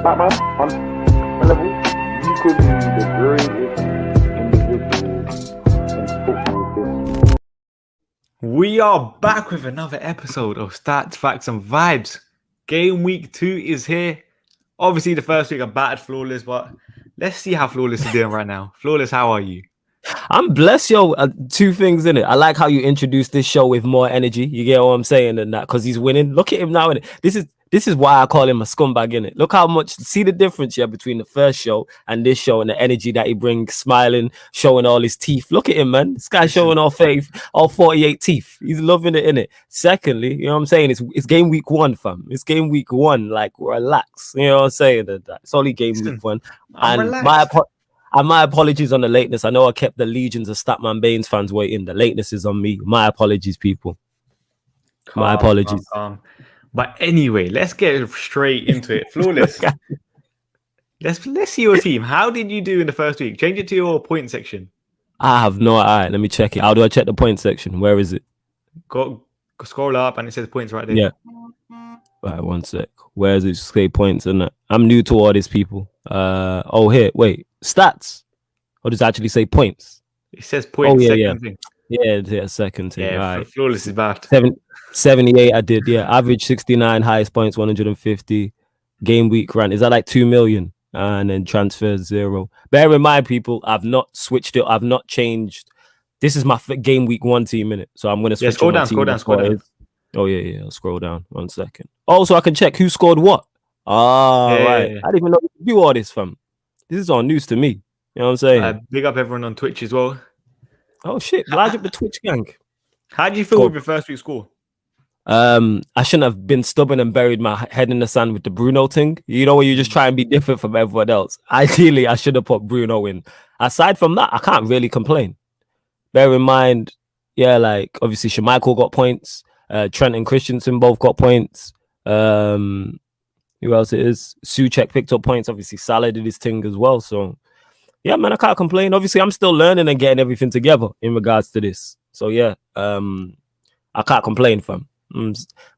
Batman, on level, you could be the greatest individual in football history. We are back with another episode of Stats, Facts and Vibes. Game week 2 is here. Obviously, the first week I battered Flawless, but let's see how Flawless is doing right now. Flawless, how are you? I'm blessed, yo. Two things in it. I like how you introduced this show with more energy. You get what I'm saying, and that because he's winning. Look at him now. In it. This is why I call him a scumbag. In it. Look how much. See the difference here between the first show and this show, and the energy that he brings, smiling, showing all his teeth. Look at him, man. This guy's showing all faith, all 48 teeth. He's loving it, in it. Secondly, you know what I'm saying? It's game week 1, fam. It's game week 1. Like, relax. You know what I'm saying? It's only game week 1. And my apologies on the lateness. I know I kept the legions of Statman Baines fans waiting. The lateness is on me. My apologies, people. My apologies. But anyway, let's get straight into it. Flawless. Let's see your team. How did you do in the first week? Change it to your point section. I have no idea. Let me check it. How do I check the point section? Where is it? Go scroll up and it says points right there. Yeah. Right, one sec. Where is it? Say points and that. I'm new to all these people. Here. Wait. Stats. Or does it actually say points? It says points. Thing. Yeah, second thing. Yeah, right. Flawless is bad. 78 I did, yeah. Average 69, highest points 150. Game week run. Is that like 2 million? And then transfers 0. Bear in mind, people, I've not switched it. I've not changed. This is my game week 1 team, innit? So I'm going to switch. Scroll down. Oh, yeah. I'll scroll down. 1 second. Oh, so I can check who scored what. Right. I didn't even know you could do all this, fam. This is all news to me. You know what I'm saying? Big up everyone on Twitch as well. Oh, shit. Large up the Twitch gang. How do you feel with your first week score? I shouldn't have been stubborn and buried my head in the sand with the Bruno thing. You know, when you just try and be different from everyone else. Ideally, I should have put Bruno in. Aside from that, I can't really complain. Bear in mind, like obviously Schmeichel got points. Trent and Christensen both got points. Who else it is? Souček picked up points. Obviously, Salah did his thing as well. So, yeah, man, I can't complain. Obviously, I'm still learning and getting everything together in regards to this. So, yeah, I can't complain, fam. You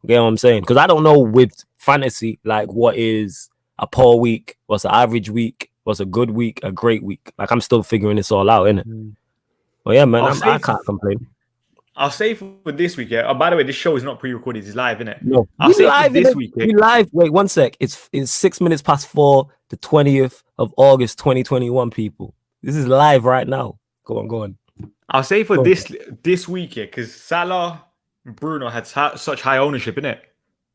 get what I'm saying? Because I don't know with fantasy, like, what is a poor week, what's an average week, what's a good week, a great week. Like, I'm still figuring this all out, innit? But, yeah, man, I can't complain. I'll say for this week, yeah. Oh, by the way, this show is not pre-recorded; it's live, isn't it? No, I'll say live this week. We live. Wait 1 sec. It's 6 minutes past 4, the 20th of August, 2021. People, this is live right now. Go on. I'll say for this week, yeah, because Salah, Bruno had such high ownership in it.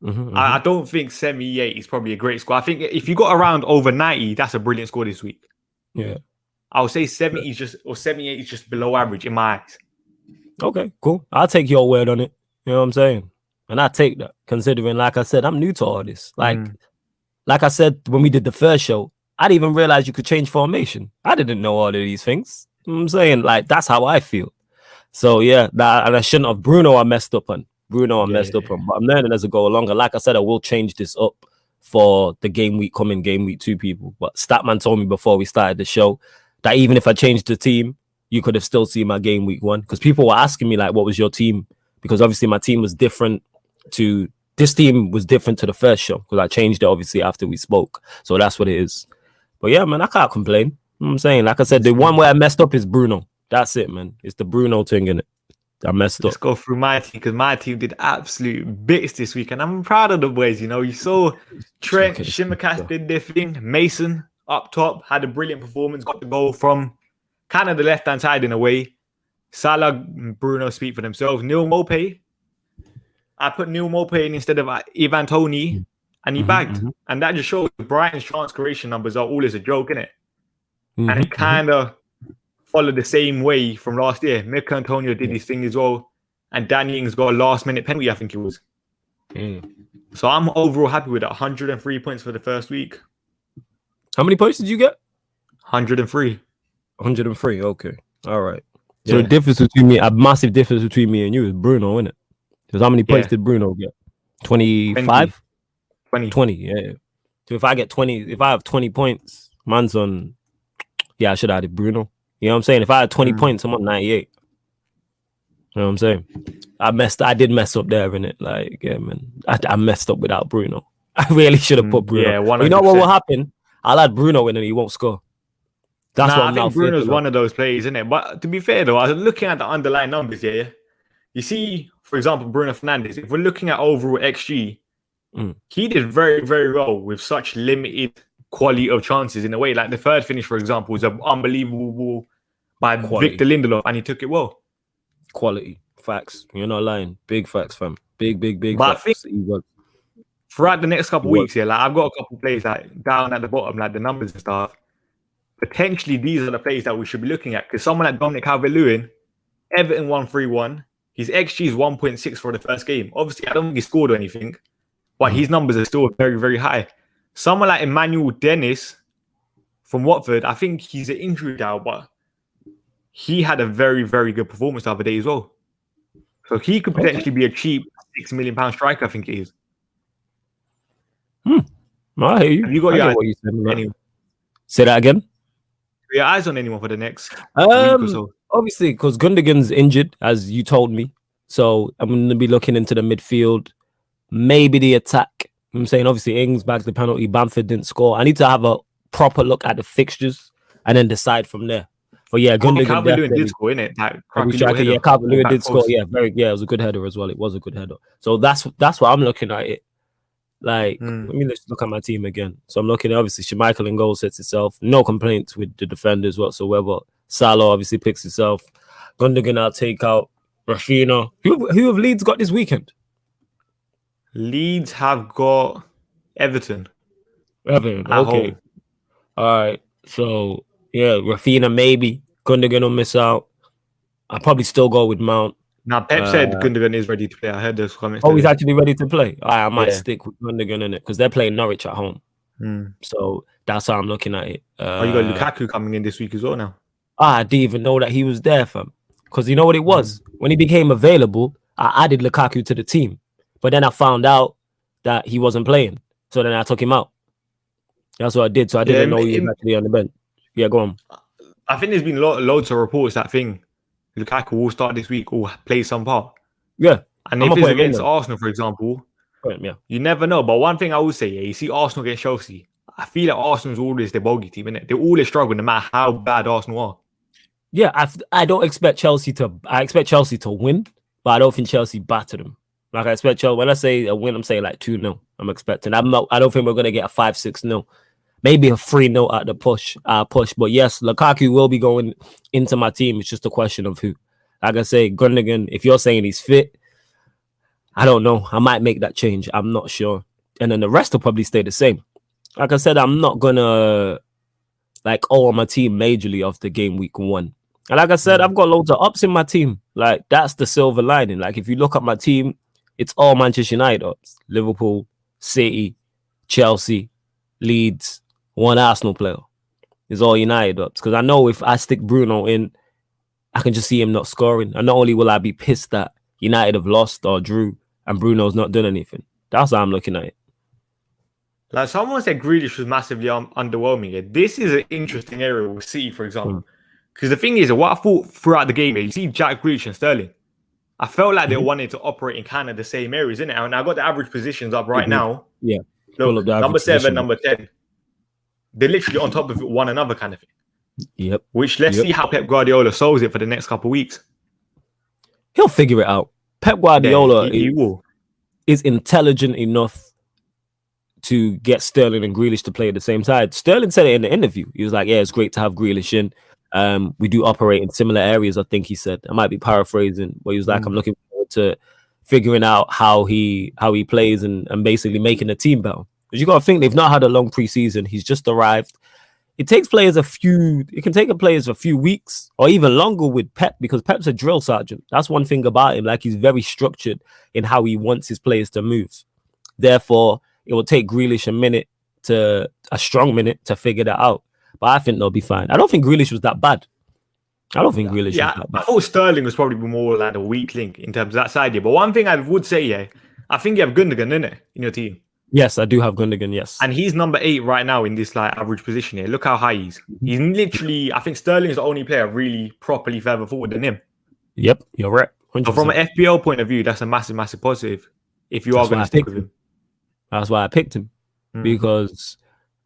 I don't think 78 is probably a great score. I think if you got around over 90, that's a brilliant score this week. Yeah, I would say 70 is 78 is just below average in my eyes. Okay, cool. I'll take your word on it. You know what I'm saying? And I take that, considering, like I said, I'm new to all this. Like I said, when we did the first show, I didn't even realize you could change formation. I didn't know all of these things. You know what I'm saying? Like, that's how I feel. So, yeah, and I shouldn't have. Bruno, I messed up on. But I'm learning as I go along. And like I said, I will change this up for the game week 2 people. But Statman told me before we started the show that even if I changed the team, you could have still seen my game week 1. Because people were asking me, like, what was your team? Because obviously my team was different to... This team was different to the first show. Because I changed it, obviously, after we spoke. So that's what it is. But yeah, man, I can't complain. You know what I'm saying? Like I said, the one where I messed up is Bruno. That's it, man. It's the Bruno thing, innit? I messed up. Let's go through my team, because my team did absolute bits this week. And I'm proud of the boys, you know. You saw Trent, Shimmercast did their thing. Mason, up top, had a brilliant performance. Got the goal from... kind of the left-hand side in a way. Salah and Bruno speak for themselves. Neil Maupay. I put Neil Maupay in instead of Ivan Toney, and he bagged. And that just shows Brighton's chance creation numbers are always a joke, innit? And it kind of followed the same way from last year. Mikel Antonio did his thing as well. And Danny Ings got a last-minute penalty, I think it was. So I'm overall happy with it. 103 points for the first week. How many points did you get? 103. 103, okay. All right. So the difference between me, a massive difference between me and you is Bruno, isn't it? Because how many points did Bruno get? 25? 20, yeah. So if I have 20 points, man's on, I should have added Bruno. You know what I'm saying? If I had 20 points, I'm on 98. You know what I'm saying? I did mess up there, innit? Like, yeah, man. I messed up without Bruno. I really should have put Bruno. Yeah, But you know what will happen? I'll add Bruno in and he won't score. That's what I'm now I think Bruno's thinking one of those players, isn't it? But to be fair, though, I was looking at the underlying numbers here. You see, for example, Bruno Fernandes, if we're looking at overall XG, he did very, very well with such limited quality of chances in a way. Like the third finish, for example, was an unbelievable ball by Victor Lindelof, and he took it well. Quality. Facts. You're not lying. Big facts, fam. Big But facts. I think throughout the next couple of weeks, like I've got a couple of players like down at the bottom, like the numbers and stuff. Potentially, these are the players that we should be looking at because someone like Dominic Calvert-Lewin, Everton won 3-1. His XG is 1.6 for the first game. Obviously, I don't think he scored or anything, but his numbers are still very, very high. Someone like Emmanuel Dennis from Watford, I think he's an injury now, but he had a very, very good performance the other day as well. So he could potentially be a cheap £6 million striker, I think it is. I hear you. Have you got your what you said, anyway. Say that again? Your eyes on anyone for the next week or so? Obviously, because Gundogan's injured, as you told me. So I'm going to be looking into the midfield, maybe the attack. I'm saying, obviously, Ings bags the penalty. Bamford didn't score. I need to have a proper look at the fixtures and then decide from there. But yeah, Gundogan Calvert-Lewin did score, innit? Calvert-Lewin did score. Yeah, it was a good header as well. It was a good header. So that's what I'm looking at it. Like, let me just look at my team again. So I'm looking at, obviously, Schmeichel in goal sets itself. No complaints with the defenders whatsoever. Salah obviously picks itself. Gundogan, I'll take out. Raphinha. Who have Leeds got this weekend? Leeds have got Everton. Okay. Home. All right. So, yeah, Raphinha maybe. Gundogan will miss out. I'll probably still go with Mount. Now, Pep said Gundogan is ready to play. I heard those comments. Oh, he's actually ready to play. I might stick with Gundogan in it because they're playing Norwich at home. So that's how I'm looking at it. You got Lukaku coming in this week as well now. I didn't even know that he was there, fam. Because you know what it was? When he became available, I added Lukaku to the team. But then I found out that he wasn't playing. So then I took him out. That's what I did. So I didn't know he was actually on the bench. Yeah, go on. I think there's been loads of reports that Lukaku will start this week or play some part. Yeah. And if it's against Arsenal, for example, you never know. But one thing I will say, you see Arsenal against Chelsea, I feel like Arsenal's always the bogey team, innit? They always struggle no matter how bad Arsenal are. Yeah, I don't expect Chelsea to... I expect Chelsea to win, but I don't think Chelsea batter them. Like, I expect Chelsea... When I say a win, I'm saying like 2-0. I'm expecting. I don't think we're going to get a 5-6-0. Maybe a 3-0 at the push. But yes, Lukaku will be going into my team. It's just a question of who. Like I say, Gundogan, if you're saying he's fit, I don't know. I might make that change. I'm not sure. And then the rest will probably stay the same. Like I said, I'm not going to owe my team majorly after game week 1. And like I said, I've got loads of ups in my team. Like, that's the silver lining. Like, if you look at my team, it's all Manchester United ups. Liverpool, City, Chelsea, Leeds, one Arsenal player. It's all United ups. Because I know if I stick Bruno in, I can just see him not scoring. And not only will I be pissed that United have lost or drew and Bruno's not done anything. That's how I'm looking at it. Like, someone said Grealish was massively underwhelming. Yeah. This is an interesting area with City, for example. Because the thing is, what I thought throughout the game, you see Jack Grealish and Sterling. I felt like they wanted to operate in kind of the same areas, innit? And I got the average positions up right now. Yeah. Look, number 7, number 10. They're literally on top of one another kind of thing. Yep. Which, let's see how Pep Guardiola solves it for the next couple of weeks. He'll figure it out. Pep Guardiola he will. Is intelligent enough to get Sterling and Grealish to play at the same side. Sterling said it in the interview. He was like, yeah, it's great to have Grealish in. We do operate in similar areas, I think he said. I might be paraphrasing, but he was like, I'm looking forward to figuring out how he plays and basically making the team better. Because you got to think they've not had a long preseason. He's just arrived. It can take players a few weeks or even longer with Pep because Pep's a drill sergeant. That's one thing about him. Like, he's very structured in how he wants his players to move. Therefore, it will take Grealish a strong minute to figure that out. But I think they'll be fine. I don't think Grealish was that bad. Grealish was that bad. I thought Sterling was probably more like a weak link in terms of that side. Yeah. But one thing I would say, I think you have Gundogan, innit, in your team. Yes, I do have Gundogan, yes. And he's number 8 right now in this average position here. Look how high he is. He's literally, I think Sterling is the only player really properly further forward than him. Yep, you're right. 100%. So from an FPL point of view, that's a massive, massive positive if you are going to stick with him. That's why I picked him because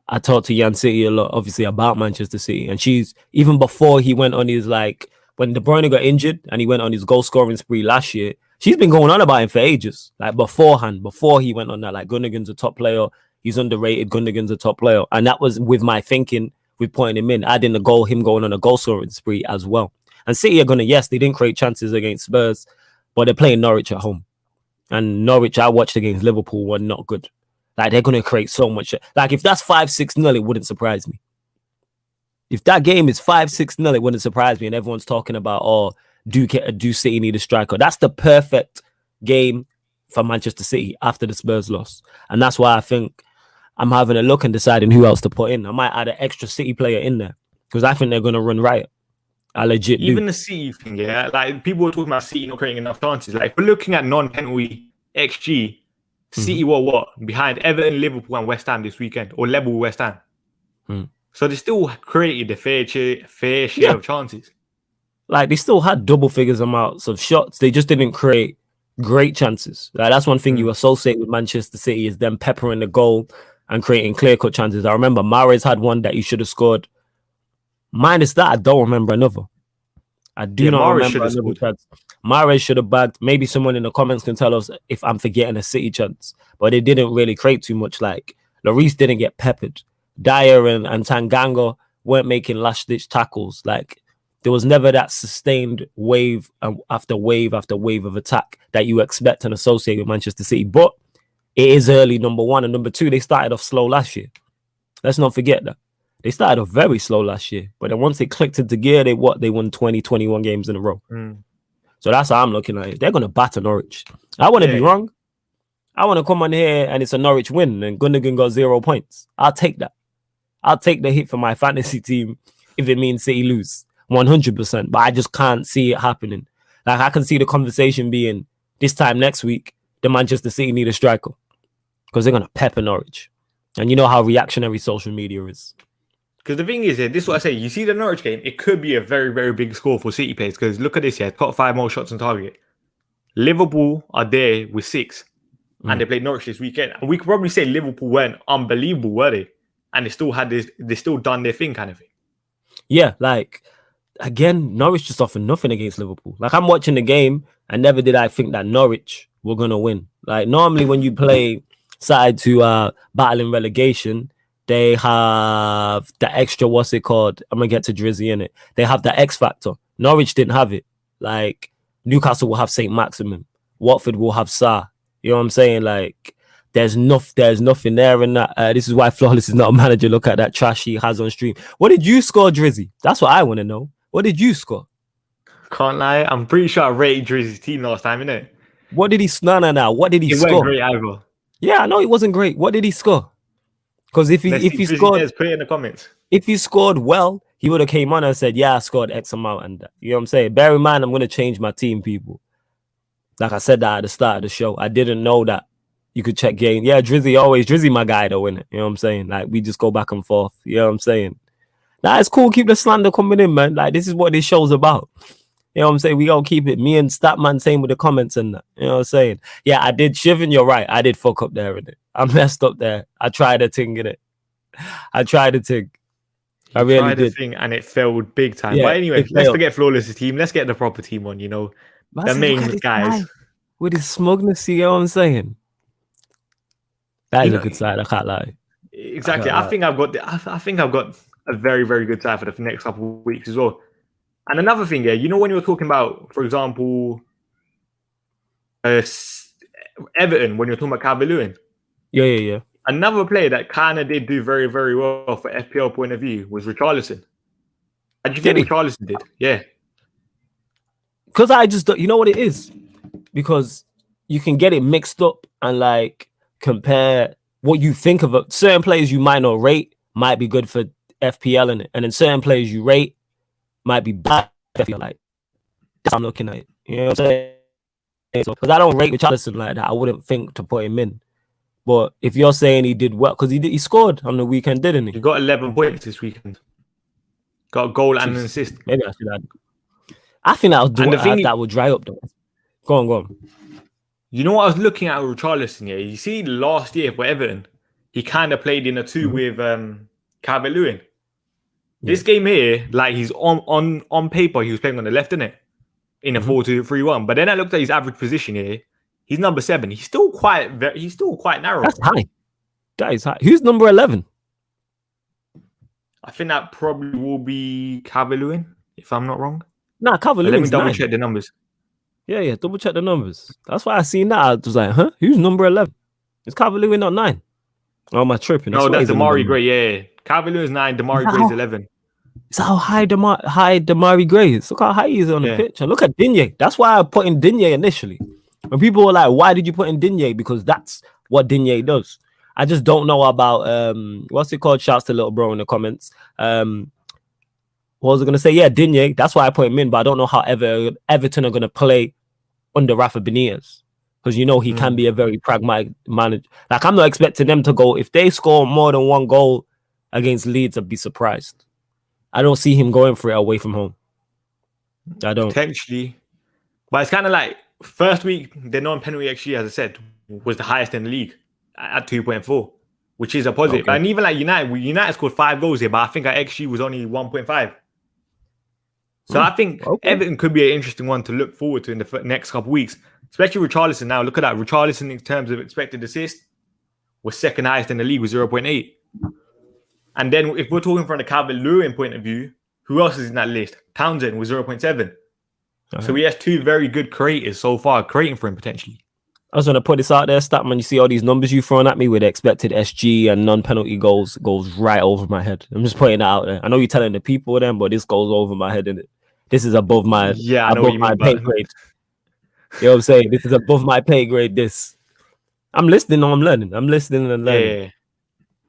I talked to Jan City a lot, obviously, about Manchester City. And she's, even before he went on his, like, when De Bruyne got injured and he went on his goal scoring spree last year, she's been going on about him for ages. Like, beforehand, before he went on that, like, Gundogan's a top player. He's underrated. Gundogan's a top player. And that was with my thinking with putting him in, adding the goal, him going on a goal scoring spree as well. And City are going to, yes, they didn't create chances against Spurs, but they're playing Norwich at home. And Norwich, I watched against Liverpool, were not good. Like, they're going to create so much. Like, if that's 5-6-0, it wouldn't surprise me. If that game is 5-6-0, it wouldn't surprise me. And everyone's talking about, oh, do City need a striker? That's the perfect game for Manchester City after the Spurs loss. And that's why I think I'm having a look and deciding who else to put in. I might add an extra City player in there because I think they're going to run riot. I legit Even do. the City thing, yeah. Like, people were talking about City not creating enough chances. Like, we're looking at non-penalty XG. City were what? Behind Everton, Liverpool, and West Ham this weekend, or level with West Ham. So they still created a fair share of chances. Like, they still had double figures amounts of shots. They just didn't create great chances. Like, that's one thing you associate with Manchester City is them peppering the goal and creating clear-cut chances. I remember Mahrez had one that he should have scored. Minus that, I don't remember another. I do not remember another chance. Mahrez should have bagged. Maybe someone in the comments can tell us if I'm forgetting a City chance. But they didn't really create too much. Like, Lloris didn't get peppered. Dyer and Tanganga weren't making last-ditch tackles. Like, there was never that sustained wave after wave after wave of attack that you expect and associate with Manchester City. But it is early, number one. And number two, they started off slow last year. Let's not forget that. They started off very slow last year. But then once they clicked into gear, they won 20, 21 games in a row. So that's how I'm looking at it. They're going to batter Norwich. I want to be wrong. I want to come on here and it's a Norwich win and Gundogan got 0 points. I'll take that. I'll take the hit for my fantasy team if it means City lose 100%. But I just can't see it happening. Like, I can see the conversation being this time next week, the Manchester City need a striker because they're going to pepper Norwich. And you know how reactionary social media is. Because the thing is, this is what I say. You see the Norwich game, it could be a very, very big score for City players. Because look at this here, top 5 more shots on target. Liverpool are there with 6. And they played Norwich this weekend. And we could probably say Liverpool weren't unbelievable, were they? And they still had this, they still done their thing kind of thing. Yeah, like, again, Norwich just offered nothing against Liverpool. Like, I'm watching the game and never did I think that Norwich were going to win. Like, normally when you play side to battling relegation, they have the extra, what's it called? I'm going to get to Drizzy in it. They have the X factor. Norwich didn't have it. Like, Newcastle will have St. Maximin. Watford will have Sarr. You know what I'm saying? Like, there's nothing there in that. This is why Flawless is not a manager. Look at that trash he has on stream. What did you score, Drizzy? That's what I want to know. What did you score? Can't lie. I'm pretty sure I rated Drizzy's team last time, innit? What did he... No. What did he score? It wasn't great either. Yeah, I know it wasn't great. What did he score? Because if he scored... Put it in the comments. If he scored well, he would have came on and said, yeah, I scored X amount. And you know what I'm saying? Bear in mind, I'm going to change my team, people. Like I said that at the start of the show. I didn't know that you could check game. Yeah, Drizzy my guy though, innit? You know what I'm saying? Like, we just go back and forth. You know what I'm saying? Nah, it's cool. Keep the slander coming in, man. Like, this is what this show's about. You know what I'm saying? We gotta keep it. Me and Statman same with the comments and that. You know what I'm saying? Yeah, I did. Shivan, you're right. I did fuck up there, innit? I messed up there. I tried a thing, innit? I tried a thing. I really tried did. Thing and it failed big time. Yeah, but anyway, let's forget Flawless's team. Let's get the proper team on, you know. The main guys. With his smugness, you know what I'm saying? That is a good side. I can't lie. Exactly. I think I've got a very, very good side for the next couple of weeks as well. And another thing, yeah, you know when you were talking about, for example, Everton, when you're talking about Calvert-Lewin. Yeah. Another player that kind of did do very, very well for FPL point of view was Richarlison. How do you think Richarlison did? Yeah. Because I just don't, you know what it is? Because you can get it mixed up and like compare what you think of it. Certain players you might not rate might be good for FPL in it, and then certain players you rate might be bad for FPL. Like, that's how I'm looking at it. You know what I'm saying? Because I don't rate Richarlison like that, I wouldn't think to put him in. But if you're saying he did well, because he scored on the weekend, didn't he? He got 11 points this weekend. Got a goal and an assist. Maybe I should add. I think that would dry up though. Go on. You know what I was looking at with Richarlison here? You see last year for Everton, he kind of played in a 2 with Calvert-Lewin. This game here, like he's on paper, he was playing on the left, innit? In a 4-2-3-1. But then I looked at his average position here. He's number 7. He's still quite narrow. That's high. That is high. Who's number 11? I think that probably will be Calvert-Lewin, if I'm not wrong. Nah, Calvert-Lewin. Let me double check the numbers. Yeah, double check the numbers. That's why I seen that. I was like, huh? Who's number 11? It's Calvert-Lewin, not 9. Oh, am I tripping? No, that's Damari Gray. Yeah, Calvert-Lewin's 9. Damari Gray's 11. It's how high Damari Gray is. Look how high he is on the pitch. And look at Digne. That's why I put in Digne initially. When people were like, why did you put in Digne? Because that's what Digne does. I just don't know about what's it called? Shouts to little bro in the comments. What was I gonna say? Yeah, Digne. That's why I put him in, but I don't know how Everton are gonna play under Rafa Benitez. Because you know he can be a very pragmatic manager. Like, I'm not expecting them to go. If they score more than 1 goal against Leeds, I'd be surprised. I don't see him going for it away from home. I don't. Potentially. But it's kind of like, first week, the non-penalty XG, as I said, was the highest in the league at 2.4, which is a positive. Okay. And even like United scored 5 goals here, but I think our XG was only 1.5. So I think Everton could be an interesting one to look forward to in the next couple of weeks, especially with Richarlison now. Look at that. Richarlison, in terms of expected assist, was second highest in the league with 0.8. And then if we're talking from the Calvert-Lewin point of view, who else is in that list? Townsend with 0.7. So he has 2 very good creators so far, creating for him potentially. I was going to put this out there, Statman. You see all these numbers you throwing at me with expected SG and non-penalty goals right over my head. I'm just putting that out there. I know you're telling the people them, but this goes over my head, innit? This is above my pay grade. You know what I'm saying? This is above my pay grade. I'm listening or I'm learning. I'm listening and learning. Yeah.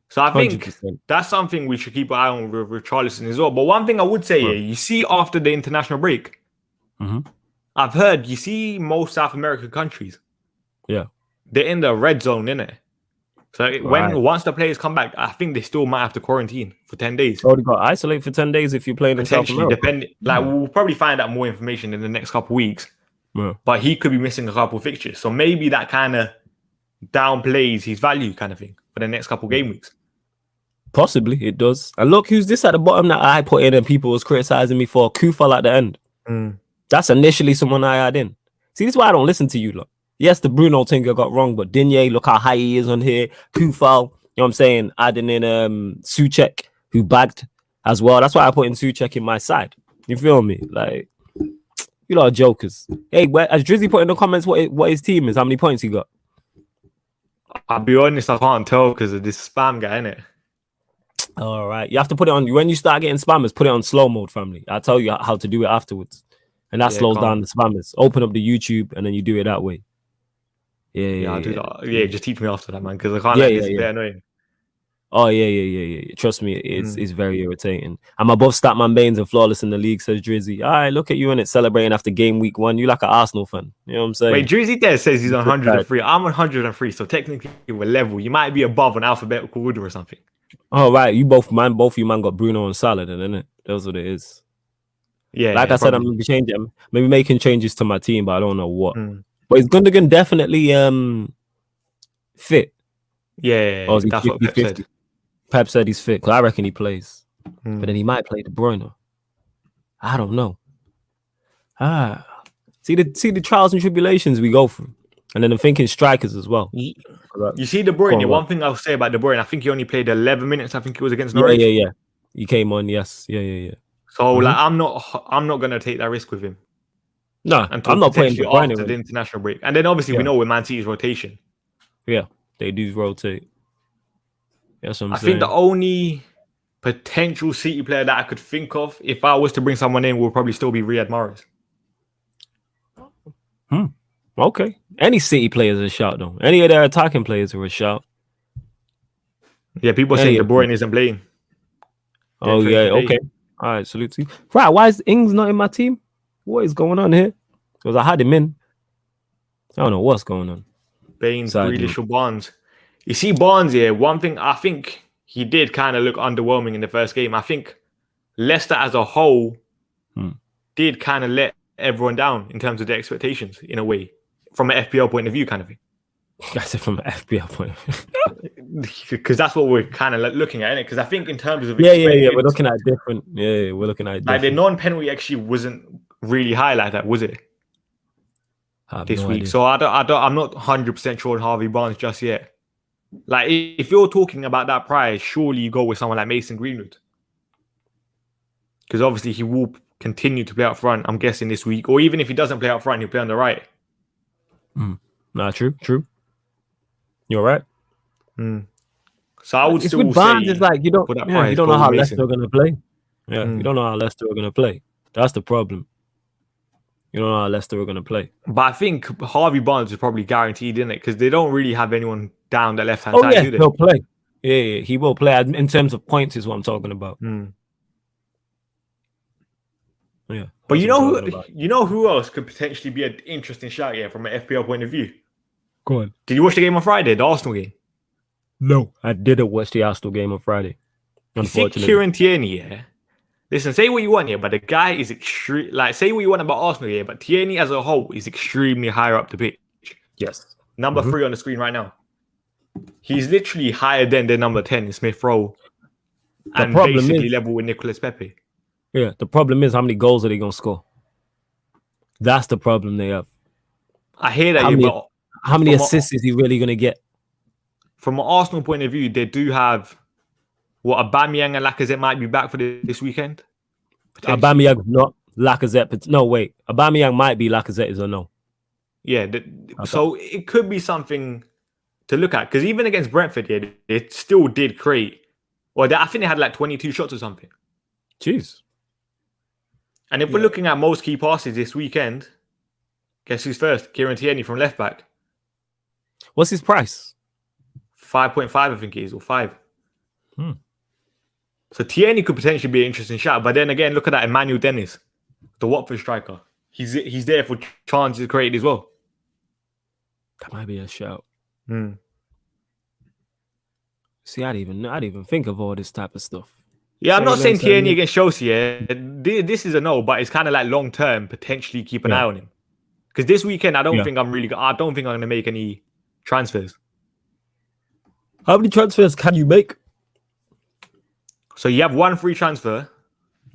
So I think 100%. That's something we should keep an eye on with Richarlison as well. But one thing I would say, you see after the international break, I've heard, you see most South American countries, they're in the red zone, innit? So once the players come back, I think they still might have to quarantine for 10 days. Oh, they got to isolate for 10 days if you're playing in South America. We'll probably find out more information in the next couple of weeks. Yeah. But he could be missing a couple of fixtures. So maybe that kind of downplays his value kind of thing for the next couple of game weeks. Possibly, it does. And look, who's this at the bottom that I put in and people was criticizing me for? Kufal at the end. That's initially someone I had in. See, this is why I don't listen to you, look. Yes, the Bruno thing I got wrong, but Digne, look how high he is on here. Kufal, you know what I'm saying? Adding in Souček, who bagged as well. That's why I put in Souček in my side. You feel me? Like, you lot are jokers. Hey, has Drizzy put in the comments what his team is? How many points he got? I'll be honest, I can't tell because of this spam guy, innit? All right. You have to put it on, when you start getting spammers, put it on slow mode, family. I'll tell you how to do it afterwards. And that slows down the spammers. Open up the YouTube and then you do it that way. Yeah, I'll do that. Yeah, just teach me after that, man, because I can't it's a bit annoying. Oh, yeah. Trust me, it's very irritating. I'm above Statman Baines and flawless in the league, says Drizzy. All right, look at you in it celebrating after game week 1. You like an Arsenal fan. You know what I'm saying? Wait, Drizzy there says he's on 103. I'm on 103, so technically we're level. You might be above on alphabetical order or something. Oh, right. You both of you got Bruno and Salah, then, innit? That's what it is. Yeah. Like I said, I'm changing, maybe making changes to my team, but I don't know what. But is Gundogan definitely fit? Yeah, or is he that's what Pep said. Pep said he's fit, because I reckon he plays. But then he might play De Bruyne. I don't know. See the trials and tribulations we go through. And then I'm thinking strikers as well. You see De Bruyne, one thing I'll say about De Bruyne, I think he only played 11 minutes. I think it was against Norwich. Yeah. He came on, yes. Yeah. So like, I'm not gonna take that risk with him. No, I'm not playing De Bruyne after the international break. And then obviously we know with Man City's rotation. Yeah, they do rotate. That's what I'm saying. I think the only potential City player that I could think of, if I was to bring someone in, would probably still be Riyad Mahrez. Okay. Any City players are a shout, though. Any of their attacking players are a shout. Yeah, people saying De Bruyne isn't playing. Oh, yeah, okay. All right, salute to you. Right, why is Ings not in my team? What is going on here? Because I had him in. I don't know what's going on. Baines, Grealish, or Barnes. You see Barnes here, one thing I think he did kind of look underwhelming in the first game. I think Leicester as a whole did kind of let everyone down in terms of their expectations in a way from an FPL point of view, kind of thing. I said from an FPL point of view. Because that's what we're kind of looking at, innit? Because I think in terms of yeah, we're looking at different. Yeah, we're looking at like the non-penalty actually wasn't really high like that, was it? This week, idea. So I'm not 100% sure on Harvey Barnes just yet. Like, if you're talking about that price, surely you go with someone like Mason Greenwood, because obviously he will continue to play up front. I'm guessing this week, or even if he doesn't play up front, he'll play on the right. Nah, true. You're right. So I would it's still with Barnes, say, it's like you don't know how Leicester are gonna play. Yeah, you don't know how Leicester are gonna play. That's the problem. You don't know how Leicester are going to play. But I think Harvey Barnes is probably guaranteed, isn't it? Because they don't really have anyone down the left-hand side, do they? He'll play. Yeah, he will play. In terms of points is what I'm talking about. Yeah. But you know who else could potentially be an interesting shout here from an FPL point of view? Go on. Did you watch the game on Friday, the Arsenal game? No, I didn't watch the Arsenal game on Friday. Unfortunately. Kieran Tierney, yeah? Listen, say what you want here, but the guy is extreme. Like, say what you want about Arsenal here, but Tierney as a whole is extremely higher up the pitch. Yes. Number 3 on the screen right now. He's literally higher than the number 10 in Smith Rowe. And basically level with Nicolas Pepe. Yeah, the problem is how many goals are they going to score? That's the problem they have. I hear that, but how many assists is he really going to get? From an Arsenal point of view, they do have Aubameyang and Lacazette might be back for this weekend. Aubameyang not Lacazette. No, wait. Aubameyang might be. Lacazette is or no? Yeah. So it could be something to look at, because even against Brentford, yeah, it still did create. I think they had like 22 shots or something. Jeez. And if we're looking at most key passes this weekend, guess who's first? Kieran Tierney from left back. What's his price? 5.5, I think it is, or 5. So Tierney could potentially be an interesting shout. But then again, look at that Emmanuel Dennis, the Watford striker. He's there for chances created as well. That might be a shout. See, I'd even think of all this type of stuff. Yeah, I'm not saying Tierney against Chelsea. Yeah. This is a no, but it's kind of like long term, potentially keep an eye on him. Because this weekend, I don't think I'm going to make any transfers. How many transfers can you make? So you have 1 free transfer.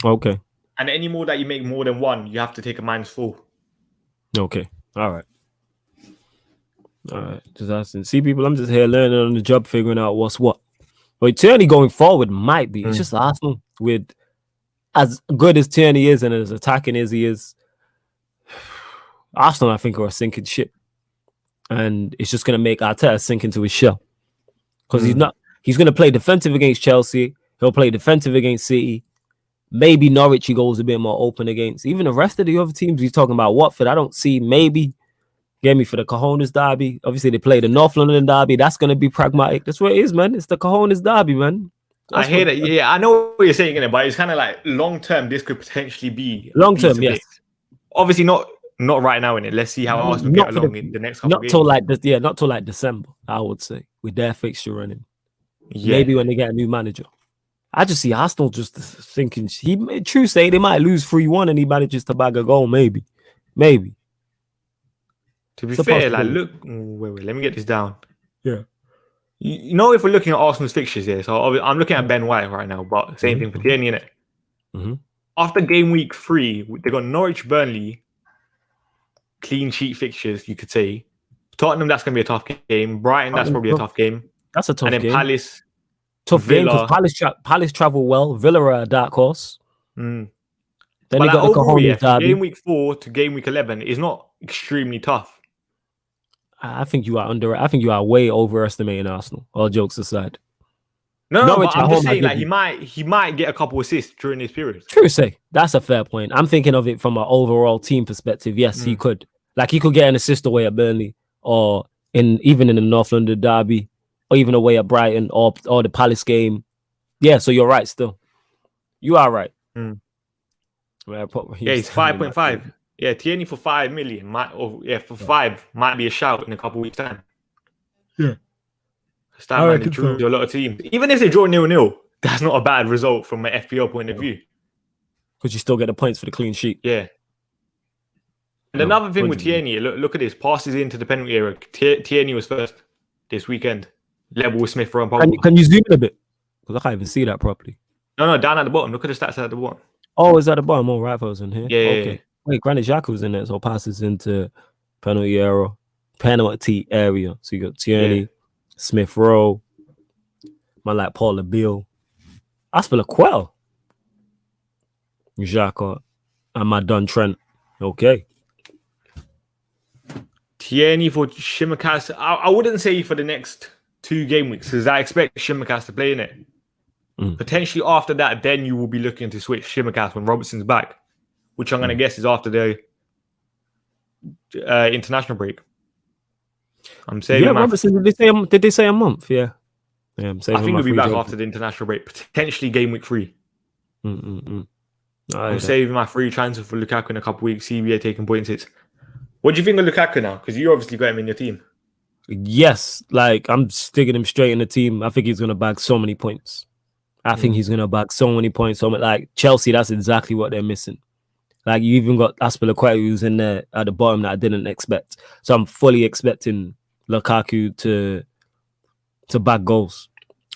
Okay. And any more that you make more than 1, you have to take a -4. Okay. All right. Just asking. See, people, I'm just here learning on the job, figuring out what's what. But Tierney going forward might be. It's just Arsenal with as good as Tierney is and as attacking as he is. Arsenal, I think, are a sinking ship. And it's just going to make Arteta sink into his shell. Because he's going to play defensive against Chelsea. He'll play defensive against City. Maybe Norwich he goes a bit more open against. Even the rest of the other teams he's talking about, Watford, I don't see maybe. Get me for the Cojones derby. Obviously, they play the North London derby. That's going to be pragmatic. That's what it is, man. It's the Cojones derby, man. I hear that. Yeah, I know what you're saying, but it's kind of like long-term, this could potentially be... Long-term, yes. Obviously, not right now, innit? Let's see how Arsenal get along in the next couple of games. Not till like December, I would say, with their fixture running. Yeah. Maybe when they get a new manager. I just see Arsenal just thinking... True say, they might lose 3-1 and he manages to bag a goal, maybe. To be fair, like, look... Wait, let me get this down. Yeah. You know, if we're looking at Arsenal's fixtures here, so I'm looking at Ben White right now, but same thing for Tierney, innit? After game week 3, they got Norwich, Burnley, clean sheet fixtures, you could say. Tottenham, that's going to be a tough game. Brighton, that's probably a tough game. That's a tough game. And then Palace, tough Villa. Game, because Palace travel well. Villa are a dark horse. Then you got the Cojones derby. Game week 4 to game week 11 is not extremely tough. I think you are way overestimating Arsenal. All jokes aside. No, but I'm just saying, like, he might get a couple assists during this period. True say. That's a fair point. I'm thinking of it from an overall team perspective. Yes, he could. Like, he could get an assist away at Burnley, or even in the North London derby, or even away at Brighton, or the Palace game. So you're right still. You are right. Yeah, he's 5.5. Yeah, Tierney for 5 million for 5 might be a shout in a couple of weeks' time. Yeah. Start drew a lot of teams. Even if they draw 0-0, that's not a bad result from an FPL point of view. Because you still get the points for the clean sheet. Yeah. And another thing with Tierney, look at this. Passes into the penalty area. Tierney was first this weekend. Level with Smith Rowe and Pogba. Can you zoom in a bit? Because I can't even see that properly. No, down at the bottom. Look at the stats at the bottom. Oh, is that the bottom? Oh, right, I was in here. Yeah. Okay. Yeah. Wait, Granit Xhaka was in there, so passes into penalty area. So you got Tierney, Smith Rowe, man like Paul Bill, Aspilicueta, Xhaka, and my Dun Trent. Okay. Tierney for Shimikas. I wouldn't say for the next 2 game weeks because I expect Shimikas to play in it. Potentially after that, then you will be looking to switch Shimikas when Robertson's back, which I'm going to guess is after the international break. I'm saying Robertson. Did they say a month? Yeah. I'm saying I think he'll be back after the international break, potentially game week 3. I'm saving my free transfer for Lukaku in a couple of weeks. CBA taking points hits. What do you think of Lukaku now? Because you obviously got him in your team. Yes, like I'm sticking him straight in the team. I think he's gonna bag so many points. So like Chelsea, that's exactly what they're missing. Like you even got Aspilicueta who's in there at the bottom that I didn't expect. So I'm fully expecting Lukaku to bag goals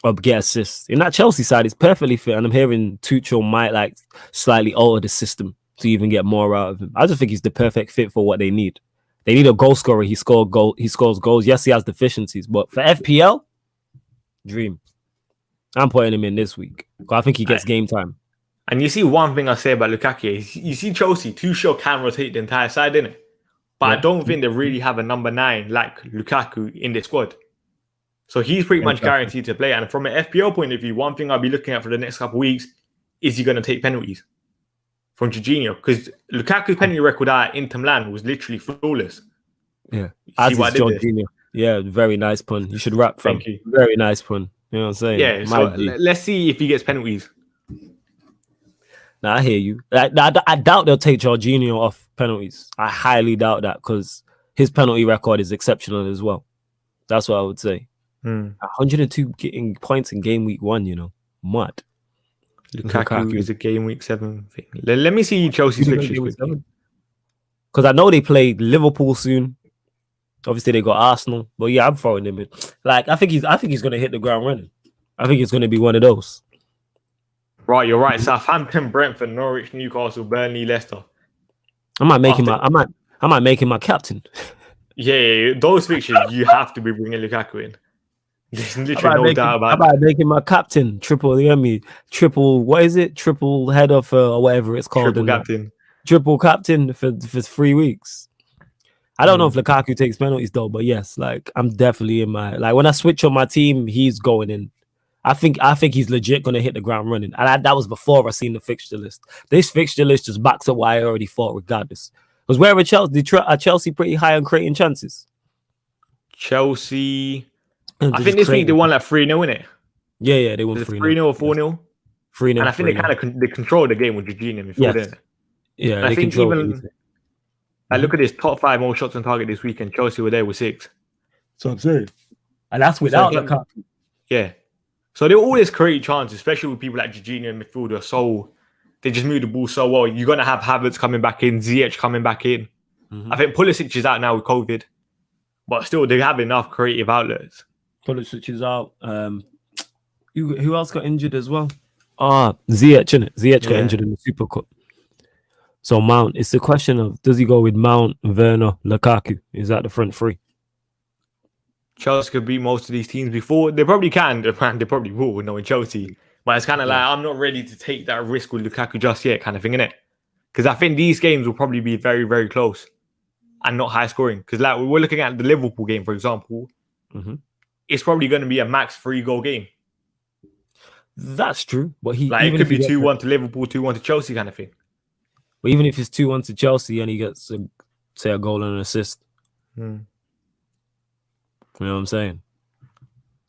or get assists. In that Chelsea side, it's perfectly fit, and I'm hearing Tuchel might like slightly alter the system to even get more out of him. I just think he's the perfect fit for what they need. They need a goal scorer. He scores goals. Yes, he has deficiencies, but for FPL, dream. I'm putting him in this week. I think he gets game time. And you see one thing I say about Lukaku is you see Chelsea, Tuchel can rotate the entire side, innit? But I don't think they really have a number 9 like Lukaku in their squad. So he's pretty much guaranteed to play. And from an FPL point of view, one thing I'll be looking at for the next couple of weeks is he going to take penalties from Jorginho? Because Lukaku's penalty record at Inter Milan was literally flawless. Yeah. As is Jorginho. Yeah, very nice pun. You should rap from. Thank you. Very nice pun. You know what I'm saying? Yeah, so let's see if he gets penalties. Now, I hear you. I doubt they'll take Jorginho off penalties. I highly doubt that because his penalty record is exceptional as well. That's what I would say. 102 getting points in game week 1, you know. Mad. Lukaku is a game week 7 thing. Let me see Chelsea's fixtures. Because I know they play Liverpool soon. Obviously, they got Arsenal. But yeah, I'm throwing him in. Like, I think he's going to hit the ground running. I think it's going to be one of those. Right, you're right. Southampton, Brentford, Norwich, Newcastle, Burnley, Leicester. I might make him my captain. Yeah, those fixtures you have to be bringing Lukaku in. There's literally no doubt about it. How about making my captain triple what is it? Triple head of or whatever it's called. Triple captain for 3 weeks. I don't know if Lukaku takes penalties though, but yes, like I'm definitely in my when I switch on my team, he's going in. I think he's legit going to hit the ground running. And that was before I seen the fixture list. This fixture list just backs up what I already thought regardless. Because where are Chelsea pretty high on creating chances? Chelsea, I think this week they won like 3-0, innit? Yeah, they won 3-0. 3-0 or 4-0? 3-0. And I think they controlled the game with Jorginho midfield, innit? Yeah, and I think even look at this top 5 most shots on target this weekend. Chelsea were there with 6. So I'm saying. And that's without Lukaku. Yeah. So they always create chances, especially with people like Jorginho in midfield. So they just move the ball so well. You're going to have Havertz coming back in, Ziyech coming back in. I think Pulisic is out now with COVID. But still, they have enough creative outlets. Pulisic is out. Who else got injured as well? Ziyech, innit? Ziyech got injured in the Super Cup. So Mount, it's the question of, does he go with Mount, Werner, Lukaku? Is that the front 3? Chelsea could beat most of these teams before. They probably can. They probably will, knowing Chelsea. But it's kind of like, I'm not ready to take that risk with Lukaku just yet, kind of thing, innit? Because I think these games will probably be very, very close and not high scoring. Because like we're looking at the Liverpool game, for example, it's probably going to be a max 3-goal game. That's true. But it could be 2-1 to Liverpool, 2-1 to Chelsea kind of thing. But even if it's 2-1 to Chelsea and he gets, a goal and an assist. You know what I'm saying?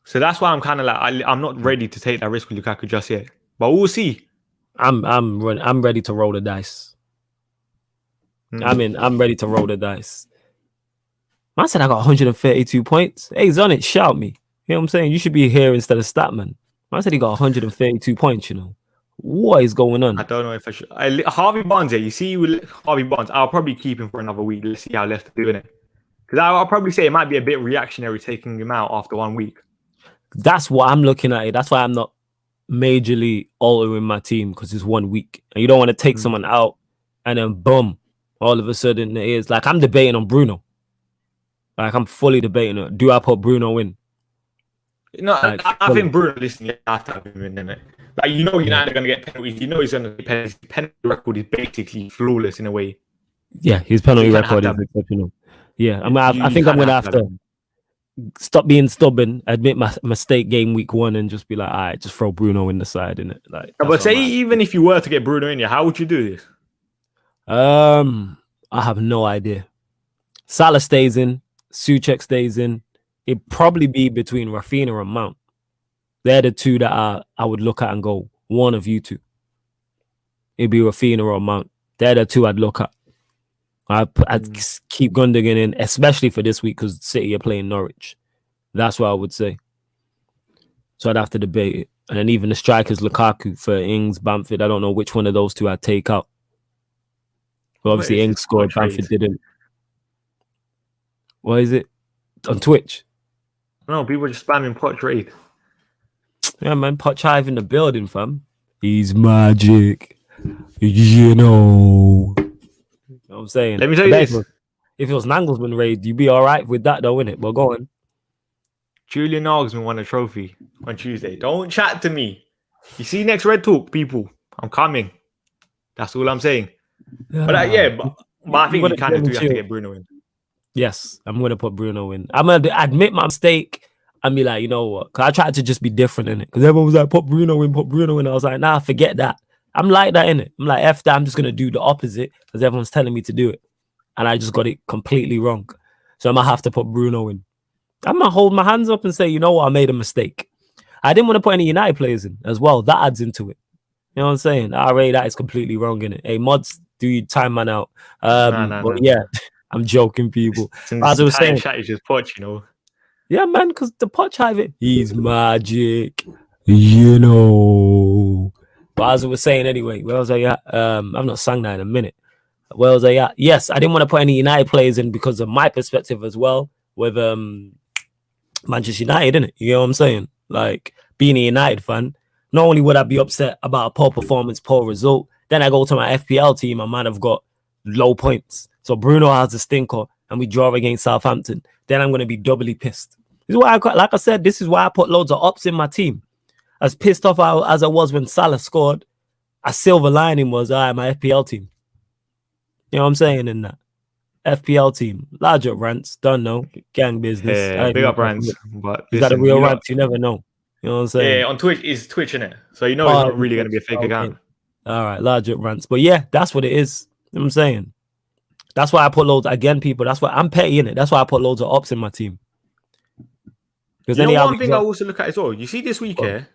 So that's why I'm kind of like I'm not ready to take that risk with Lukaku just yet. But we'll see. I'm ready to roll the dice. I'm ready to roll the dice. Man said I got 132 points. Hey, Zonit, shout me. You know what I'm saying? You should be here instead of Statman. Man said he got 132 points, you know. What is going on? I don't know if I should. Harvey Barnes, you see, with Harvey Barnes, I'll probably keep him for another week. Let's see how Leicester doing it. Because I'll probably say it might be a bit reactionary taking him out after 1 week. That's what I'm looking at. That's why I'm not majorly altering my team, because it's 1 week. And you don't want to take someone out and then boom, all of a sudden it is. Like, I'm debating on Bruno. Like, I'm fully debating it. Do I put Bruno in? No, like, I think Bruno, listen, you have to have him in it. Like, you know, United are going to get penalties. You know, he's going to get penalties. His penalty record is basically flawless in a way. Yeah, his penalty record is exceptional. Yeah, I think I'm going to have to stop being stubborn, admit my mistake game week 1, and just be like, all right, just throw Bruno in the side, innit? Like, but say, even if you were to get Bruno in here, how would you do this? I have no idea. Salah stays in, Souček stays in. It'd probably be between Raphinha and Mount. They're the two that I would look at and go, one of you two. It'd be Raphinha or Mount. They're the two I'd look at. I'd keep Gundogan in, especially for this week, because City are playing Norwich. That's what I would say. So I'd have to debate it. And then even the strikers, Lukaku for Ings, Bamford, I don't know which one of those two I'd take out. But obviously Ings scored, Bamford didn't. What is it? On Twitch? No, people are just spamming pot trade. Yeah, man, Pot Chive in the building, fam. He's magic. You know. What I'm saying. Let me tell you this. If it was Nagelsmann raid, you'd be all right with that, though, innit? But go on. Julian Nagelsmann won a trophy on Tuesday. Don't chat to me. You see next Red Talk, people. I'm coming. That's all I'm saying. But but I think you kind of do have to get Bruno in. Yes, I'm going to put Bruno in. I'm going to admit my mistake and be like, you know what? Because I tried to just be different in it. Because everyone was like, put Bruno in, put Bruno in. I was like, nah, forget that. I'm like that in it. I'm like, F that. I'm just going to do the opposite because everyone's telling me to do it. And I just got it completely wrong. So I'm going to have to put Bruno in. I'm going to hold my hands up and say, you know what? I made a mistake. I didn't want to put any United players in as well. That adds into it. You know what I'm saying? I rate that is completely wrong in it. Hey, mods, do you time man out? But yeah. I'm joking, people. As I was saying, chat is just Poch, you know. Yeah, man, because the Poch have it. He's magic, you know. But as I was saying anyway, where was I at? I've not sang that in a minute. Where was I at? Yes, I didn't want to put any United players in because of my perspective as well with Manchester United, innit? You know what I'm saying? Like, being a United fan, not only would I be upset about a poor performance, poor result, then I go to my FPL team, I might have got low points. So Bruno has a stinker and we draw against Southampton. Then I'm going to be doubly pissed. This is why, like I said, this is why I put loads of ups in my team. As pissed off as I was when Salah scored, a silver lining was, my FPL team. You know what I'm saying in that? FPL team. Large up rants. Don't know. Gang business. Yeah, big up rants. But you got a real rant, you never know. You know what I'm saying? Yeah, on Twitch, it's Twitch, innit? So you know it's not really going to be a fake account. All right, large up rants. But yeah, that's what it is. You know what I'm saying? That's why I put loads, again, people, that's why I'm petty in it. That's why I put loads of ups in my team. Because one thing I also look at as well, you see this week here,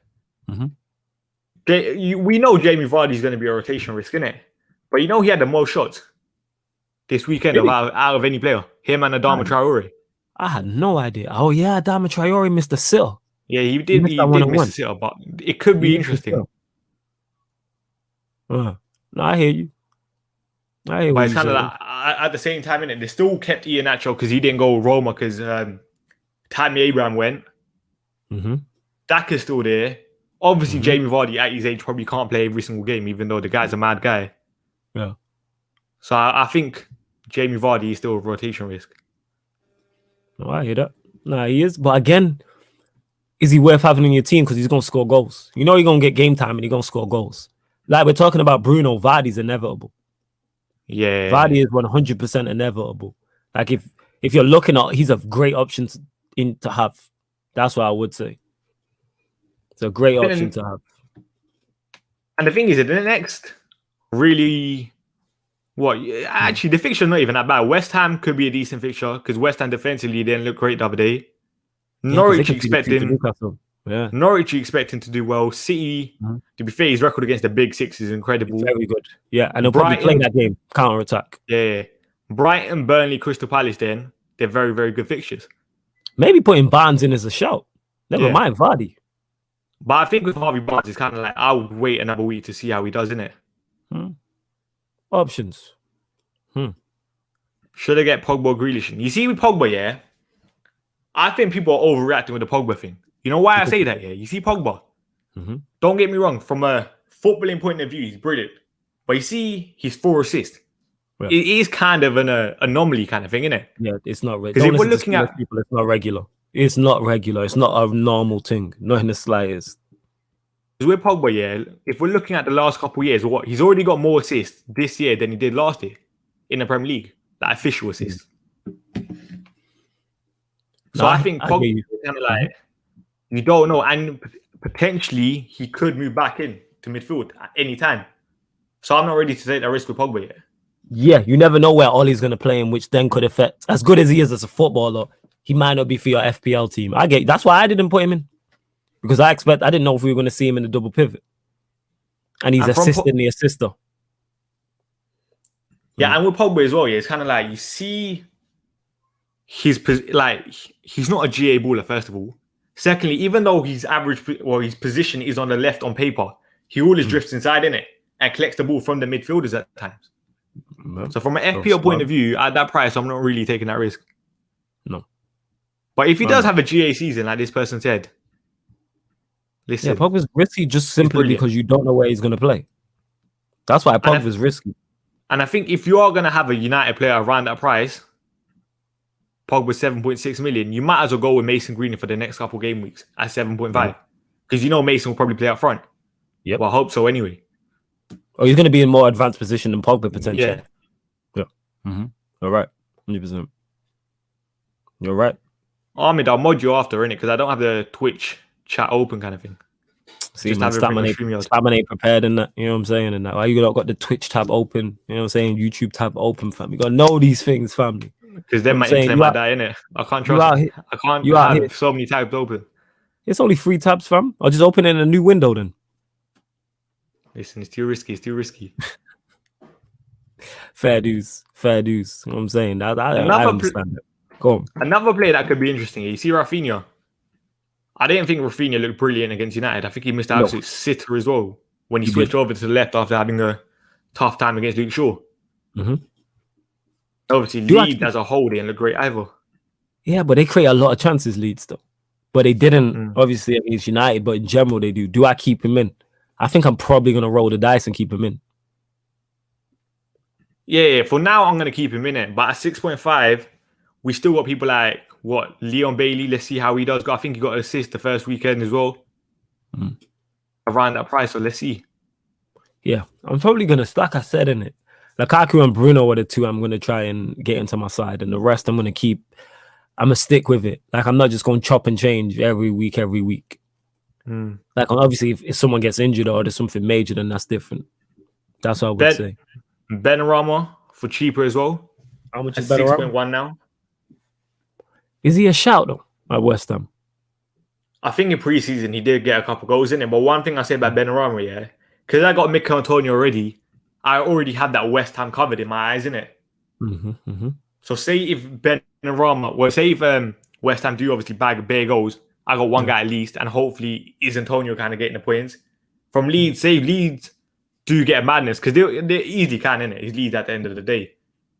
we know Jamie Vardy's going to be a rotation risk, innit? But you know he had the most shots this weekend out of any player. Him and Adama Traore. I had no idea. Oh yeah, Adama Traore missed the sitter. Yeah, he did miss the sitter, but it could be interesting. No, I hear you. But it's kind of like, at the same time, innit, they still kept Iheanacho because he didn't go Roma because Tammy Abraham went. Daka's still there. Obviously, Jamie Vardy at his age probably can't play every single game, even though the guy's a mad guy. Yeah. So I think Jamie Vardy is still a rotation risk. No, I hear that. Nah, he is. But again, is he worth having in your team because he's going to score goals? You know you're going to get game time and he's going to score goals. Like we're talking about Bruno, Vardy's inevitable. Yeah, Vardy is 100% inevitable. Like if you're looking at, he's a great option to have. That's what I would say. It's a great option to have. And the thing is, the next really, actually the fixture not even that bad. West Ham could be a decent fixture because West Ham defensively didn't look great the other day. Norwich expecting to do well. City, to be fair, his record against the big six is incredible. Very good. Yeah, and they'll probably play that game, counter attack. Yeah. Brighton, Burnley, Crystal Palace, then they're very, very good fixtures. Maybe putting Barnes in as a shout. Never mind Vardy. But I think with Harvey Barnes, it's kind of like I would wait another week to see how he does, innit? Options. Should I get Pogba or Grealish? You see with Pogba, yeah? I think people are overreacting with the Pogba thing. You know why I say that, yeah? You see Pogba. Don't get me wrong. From a footballing point of view, he's brilliant. But you see his 4 assists. Yeah. It is kind of an anomaly kind of thing, isn't it? Yeah, it's not regular. Because if we're looking at people, it's not regular. It's not regular. It's not a normal thing. Not in the slightest. Because with Pogba, yeah, if we're looking at the last couple of years, he's already got more assists this year than he did last year in the Premier League. Like official assists. So I think Pogba is kind of like, you don't know. And potentially, he could move back in to midfield at any time. So I'm not ready to take that risk with Pogba yet. Yeah, you never know where Ollie's going to play in, which then could affect. As good as he is as a footballer, he might not be for your FPL team. That's why I didn't put him in. Because I didn't know if we were going to see him in the double pivot. And he's assisting the assister. Yeah, and with Pogba as well, yeah, it's kind of like you see he's not a GA baller, first of all. Secondly, even though his his position is on the left on paper, he always drifts inside, innit? And collects the ball from the midfielders at times. So from an FPL point of view, at that price, I'm not really taking that risk. No. But if he does have a GA season, like this person said, listen. Yeah, Pogba's risky just simply because you don't know where he's going to play. That's why Pogba's risky. And I think if you are going to have a United player around that price, Pogba 7.6 million, you might as well go with Mason Greenwood for the next couple game weeks at 7.5. Because you know Mason will probably play up front. Yeah. Well, I hope so anyway. Oh, he's going to be in more advanced position than Pogba potentially. Yeah. All right. 100%. You're right. Ahmed, I'll mod you after, innit? Because I don't have the Twitch chat open kind of thing. See, man, Statman ain't prepared in that. You know what I'm saying? And that, why you got the Twitch tab open? You know what I'm saying? YouTube tab open, fam. You got to know these things, family. Because then my internet might die, innit? I can't trust it. I can't have so many tabs open. It's only 3 tabs, fam. I'll just open it in a new window then. Listen, it's too risky. It's too risky. Fair dues. You know what I'm saying? I understand it. Go on. Another player that could be interesting. You see Raphinha. I didn't think Raphinha looked brilliant against United. I think he missed an absolute sitter as well when he switched over to the left after having a tough time against Luke Shaw. Obviously, Leeds as a whole didn't look great either. Yeah, but they create a lot of chances, Leeds, though. But they didn't, obviously, against United, but in general, they do. Do I keep him in? I think I'm probably going to roll the dice and keep him in. Yeah. For now, I'm going to keep him in it. But at 6.5, we still got people like, Leon Bailey. Let's see how he does. I think he got an assist the first weekend as well. Around that price, so let's see. Yeah, I'm probably going to, like I said in it, Lukaku and Bruno are the 2 I'm going to try and get into my side. And the rest I'm going to stick with it. Like, I'm not just going to chop and change every week. Like, obviously, if someone gets injured or there's something major, then that's different. That's what I would say. Benrahma for cheaper as well. How much is Benrahma? 6.1 now. Is he a shout, though, at West Ham? I think in pre-season, he did get a couple goals in it. But one thing I say about Benrahma, yeah, because I got Mikel Antonio already, I already had that West Ham covered in my eyes, innit? So say if West Ham do obviously bag bare goals, I got one guy at least, and hopefully is Antonio kind of getting the points. From Leeds, say Leeds do get a madness, because they easily can, innit? It's Leeds at the end of the day.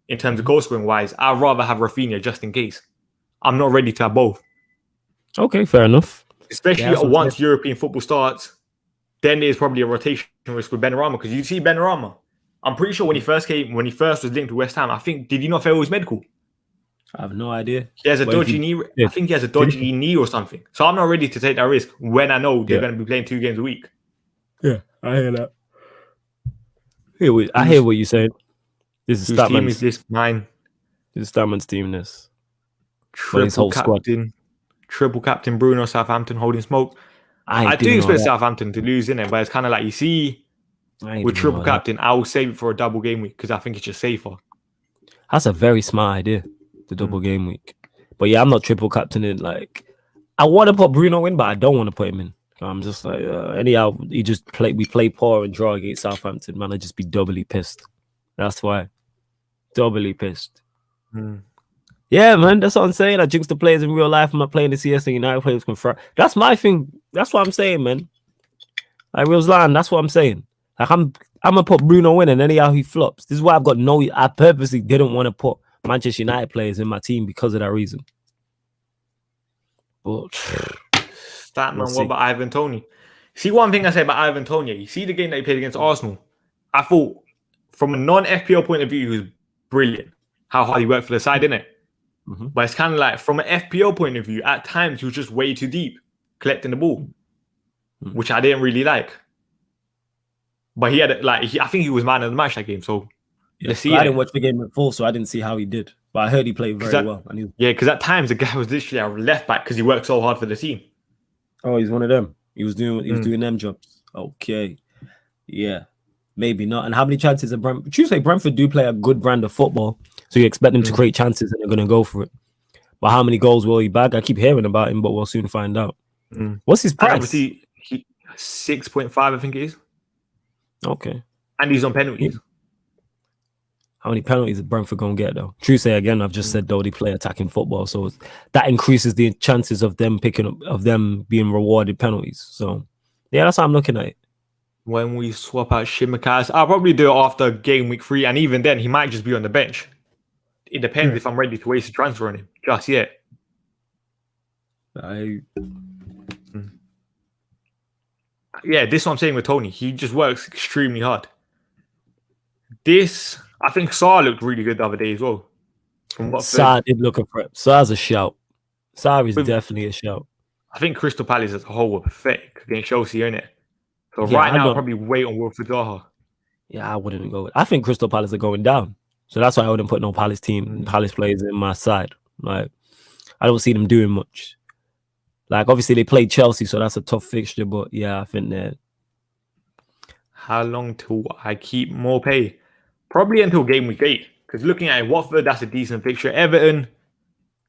In terms of goal scoring wise, I'd rather have Raphinha just in case. I'm not ready to have both. Okay, fair enough. Especially once European football starts, then there's probably a rotation risk with Benrahma, because you see Benrahma. I'm pretty sure when he first was linked to West Ham, did he not fail his medical? I have no idea. He has a dodgy knee. I think he has a dodgy knee or something. So I'm not ready to take that risk when I know they're going to be playing 2 games a week. Yeah, I hear that. I hear what you're saying. This is Statman's team. Is this mine? This is Statman's team. This triple captain Bruno, Southampton holding smoke. I do expect Southampton to lose in it, but it's kind of like you see with triple captain. I will save it for a double game week because I think it's just safer. That's a very smart idea, the double game week. But yeah, I'm not triple captaining. Like, I want to put Bruno in, but I don't want to put him in. I'm just like, anyhow, we play poor and draw against Southampton, man. I'd just be doubly pissed. That's why. Doubly pissed. Yeah, man, that's what I'm saying. I jinx the players in real life. I'm not playing the CS and United players confront. That's my thing. That's what I'm saying, man. Like Ruslan, that's what I'm saying. Like I'm gonna put Bruno in and anyhow he flops. This is why I purposely didn't want to put Manchester United players in my team because of that reason. But Statman, what about Ivan Toney? See, one thing I say about Ivan Toney, you see the game that he played against Arsenal. I thought, from a non-FPL point of view, he was brilliant. How hard he worked for the side, innit? Mm-hmm. But it's kind of like, from an FPL point of view, at times he was just way too deep collecting the ball, which I didn't really like. But he had I think he was man of the match that game. So let's see. I didn't watch the game in full, so I didn't see how he did. But I heard he played very well. Because at times the guy was literally a left back because he worked so hard for the team. Oh, he's one of them. He was doing them jobs. Okay, yeah, maybe not. And how many chances of Brentford? You say Brentford do play a good brand of football, so you expect them to create chances and they're going to go for it. But how many goals will he bag? I keep hearing about him, but we'll soon find out. What's his price? Obviously, 6.5, I think it is. Okay, and he's on penalties. Yeah. How many penalties is Brentford going to get, though? True say again, I've just said, though, they play attacking football. So that increases the chances of them being rewarded penalties. So, yeah, that's how I'm looking at it. When we swap out Shimikas, I'll probably do it after game week 3. And even then, he might just be on the bench. It depends if I'm ready to waste a transfer on him. Just yet. Yeah, this is what I'm saying with Toney. He just works extremely hard. I think Saar looked really good the other day as well. Saar did look a threat. Saar's a shout. Saar is definitely a shout. I think Crystal Palace as a whole were pathetic against Chelsea, innit? So right now, I'll probably wait on Wilfried Zaha. Yeah, I wouldn't go. I think Crystal Palace are going down. So that's why I wouldn't put no Palace Palace players in my side. Like, I don't see them doing much. Like, obviously, they played Chelsea, so that's a tough fixture. But yeah, I think that. How long till I keep more pay? Probably until game week 8. Because looking at Watford, that's a decent fixture. Everton,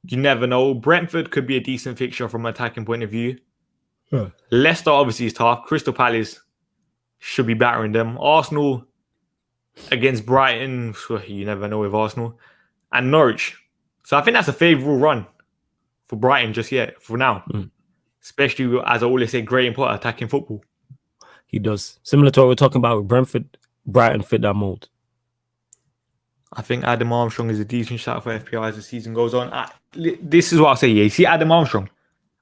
you never know. Brentford could be a decent fixture from an attacking point of view. Leicester obviously is tough. Crystal Palace should be battering them. Arsenal against Brighton, you never know with Arsenal. And Norwich. So I think that's a favourable run for Brighton just yet, for now. Especially, as I always say, Graham Potter attacking football. He does. Similar to what we're talking about with Brentford, Brighton fit that mold. I think Adam Armstrong is a decent shout for FPL as the season goes on. This is what I'll say. Yeah, you see Adam Armstrong.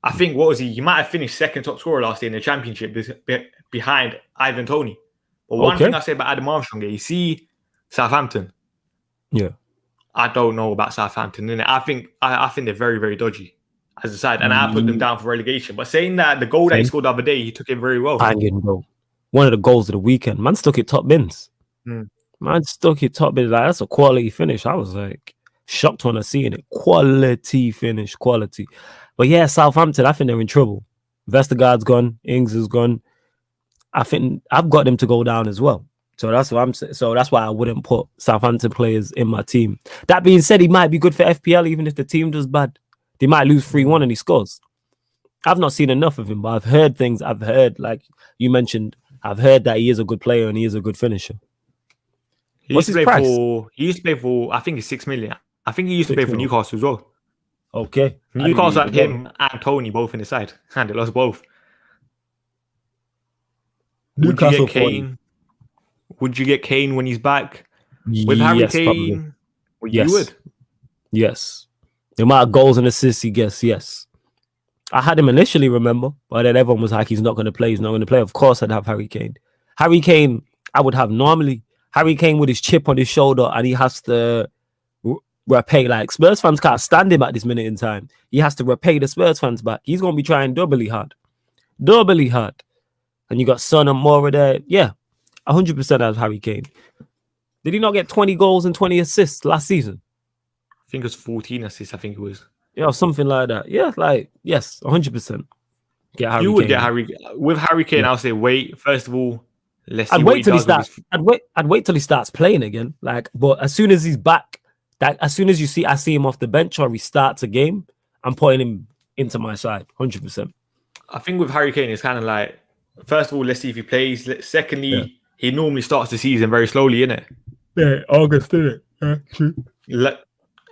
I think, what was he? He might have finished second top scorer last year in the championship behind Ivan Toney. But one thing I say about Adam Armstrong, you see Southampton. Yeah. I don't know about Southampton. Innit? I think they're very, very dodgy as a side. And I put them down for relegation. But saying that, the goal that he scored the other day, he took it very well. Banging goal. One of the goals of the weekend. Man stuck it top bins. Man stuck it top bins. Like, that's a quality finish. I was like shocked when I seen it. Quality finish. Quality. But yeah, Southampton, I think they're in trouble. Vestergaard's gone. Ings is gone. I think I've got them to go down as well. So that's what I'm saying. So that's why I wouldn't put Southampton players in my team. That being said, he might be good for FPL even if the team does bad. They might lose 3-1 and he scores. I've not seen enough of him, but I've heard things. I've heard, like you mentioned, I've heard that he is a good player and he is a good finisher. What's his price? He used to play for, I think it's 6 million. I think he used to play for Newcastle as well. Okay. Newcastle had him and Toney both in the side. And they lost both. Newcastle would you get Kane? Would you get Kane when he's back? With Harry Kane? You would? Yes. The amount of goals and assists he gets, yes. I had him initially, remember? But then everyone was like, he's not going to play. He's not going to play. Of course, I'd have Harry Kane. Harry Kane, I would have normally. Harry Kane with his chip on his shoulder and he has to repay. Like, Spurs fans can't stand him at this minute in time. He has to repay the Spurs fans back. He's going to be trying doubly hard. Doubly hard. And you got Son and Mora there. Yeah, 100% as Harry Kane. Did he not get 20 goals and 20 assists last season? I think it was 14 assists, I think it was. Yeah, something like that. Yeah, like, yes, 100%. Get Harry Kane. Would get Harry. With Harry Kane, I'll say wait. First of all, let's see I'd wait till he starts. I'd wait till he starts playing again. Like, but as soon as he's back, as soon as I see him off the bench or he starts a game, I'm putting him into my side, 100%. I think with Harry Kane, it's kind of like, first of all, let's see if he plays. Secondly, he normally starts the season very slowly, innit? Yeah, August, innit? Yeah, true.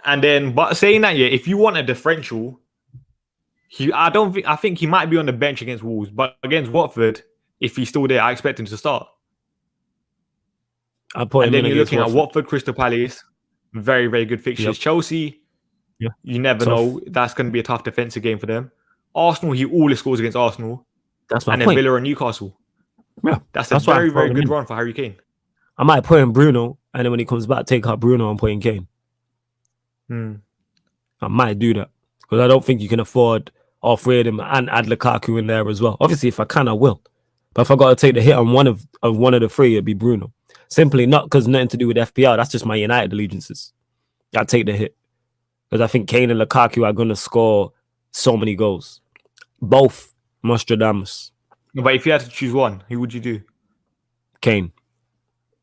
And then, but saying that, yeah, if you want a differential, I think he might be on the bench against Wolves, but against Watford, if he's still there, I expect him to start. I'll put and him then in you're looking Watford. at Watford, Crystal Palace, very, very good fixtures. Yep. Chelsea, Yeah. You never know. That's going to be a tough defensive game for them. Arsenal, he always scores against Arsenal. That's my and point. then Villa and Newcastle. Yeah, that's a very, very good run for Harry Kane. I might put in Bruno, and then when he comes back, take out Bruno and put in Kane. I might do that because I don't think you can afford all three of them and add Lukaku in there as well. Obviously, if I can, I will. But if I got to take the hit on one of the three, it'd be Bruno. Simply not because nothing to do with FPL. That's just my United allegiances. I take the hit because I think Kane and Lukaku are going to score so many goals. Both Nostradamus. But if you had to choose one, who would you do? Kane.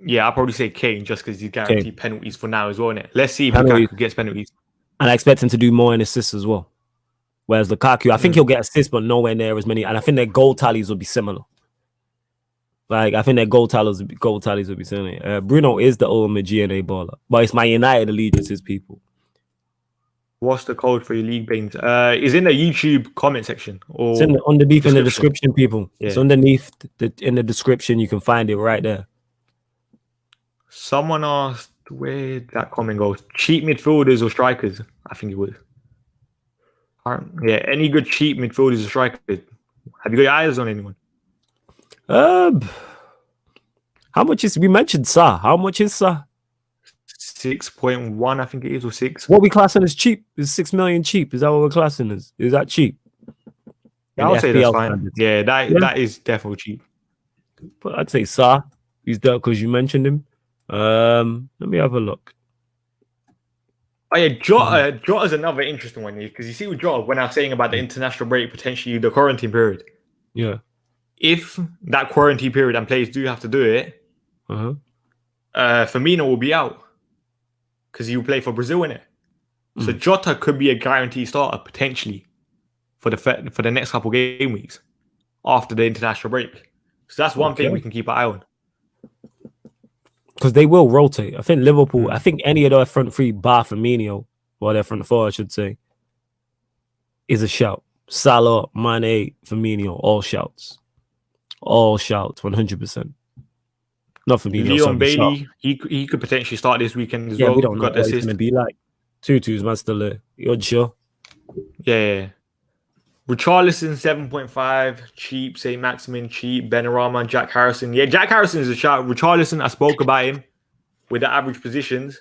Yeah, I'll probably say Kane just because he's guaranteed penalties for now as well, innit? Let's see if Lukaku gets penalties. And I expect him to do more in assists as well. Whereas Lukaku, I think he'll get assists, but nowhere near as many. And I think their goal tallies will be similar. Like, I think their goal tallies will be similar. Bruno is the ultimate GNA baller. But it's my United allegiances, people. What's the code for your league banes? Is in the YouTube comment section. Or it's underneath in the description, people. Yeah. It's underneath in the description. You can find it right there. Someone asked where that comment goes. Cheap midfielders or strikers? I think it was. Yeah, any good cheap midfielders or strikers? Have you got your eyes on anyone? How much is we mentioned Sa? How much is Sa? 6.1, I think it is, or 6. What we classing as cheap? Is 6 million cheap? Is that what we're classing as? Is that cheap? Yeah, I'll say that's fine. Yeah, that is definitely cheap. But I'd say Sa. He's there because you mentioned him. Let me have a look. Oh yeah, Jota's another interesting one because you see with Jota, when I was saying about the international break, potentially the quarantine period. Yeah. If that quarantine period and players do have to do it, Firmino will be out because he will play for Brazil, innit? So Jota could be a guaranteed starter potentially for the next couple game weeks after the international break. So that's one thing we can keep an eye on. Because they will rotate. I think Liverpool, I think any of their front three, bar Firmino, or their front four, I should say, is a shout. Salah, Mane, Firmino, all shouts. All shouts, 100%. Not Firmino. Leon Bailey, he could potentially start this weekend as well. Yeah, we don't know what it's going to be like. 2-2's man still there. You're sure? Yeah. Richarlison 7.5, cheap. St. Maximin, cheap. Benrahma, Jack Harrison. Yeah, Jack Harrison is a shout. Richarlison, I spoke about him with the average positions.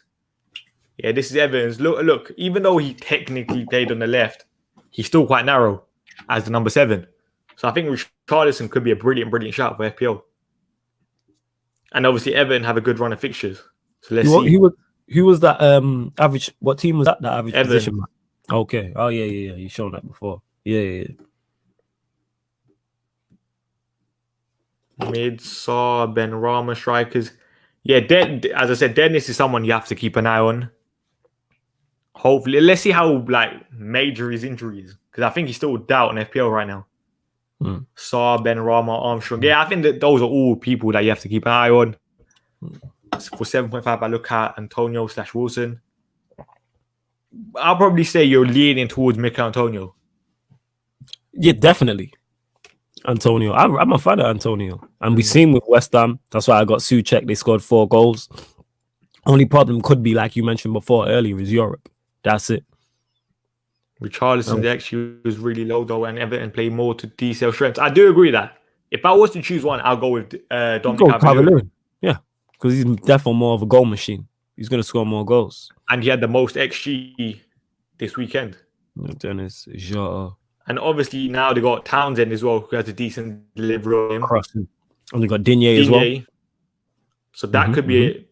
Yeah, this is Evans. Look. Even though he technically played on the left, he's still quite narrow as the number 7. So I think Richarlison could be a brilliant shout for FPL. And obviously Everton have a good run of fixtures. So let's see. Who was that average? What team was that? That average Everton. position? Okay. Oh yeah. You've shown that before. Yeah. Mid-Saw, Benrahma strikers. Yeah, as I said, Dennis is someone you have to keep an eye on. Hopefully, let's see how major his injuries, because I think he's still doubt in FPL right now. Saw, Benrahma, Armstrong. Yeah, I think that those are all people that you have to keep an eye on. For 7.5, I look at Antonio / Wilson. I'll probably say you're leaning towards Mikel Antonio. Yeah, definitely. Antonio. I'm a fan of Antonio. And we've seen with West Ham, that's why I got Souček. They scored 4 goals. Only problem could be, like you mentioned before earlier, is Europe. That's it. Richarlison's XG was really low, though, and Everton played more to DCL strengths. I do agree that. If I was to choose one, I'll go with Dominic Calvert-Lewin. Yeah, because he's definitely more of a goal machine. He's going to score more goals. And he had the most XG this weekend. Dennis, Jota. And obviously now they got Townsend as well, who has a decent delivery on him. Crossing. And they got Digne as well. So that could be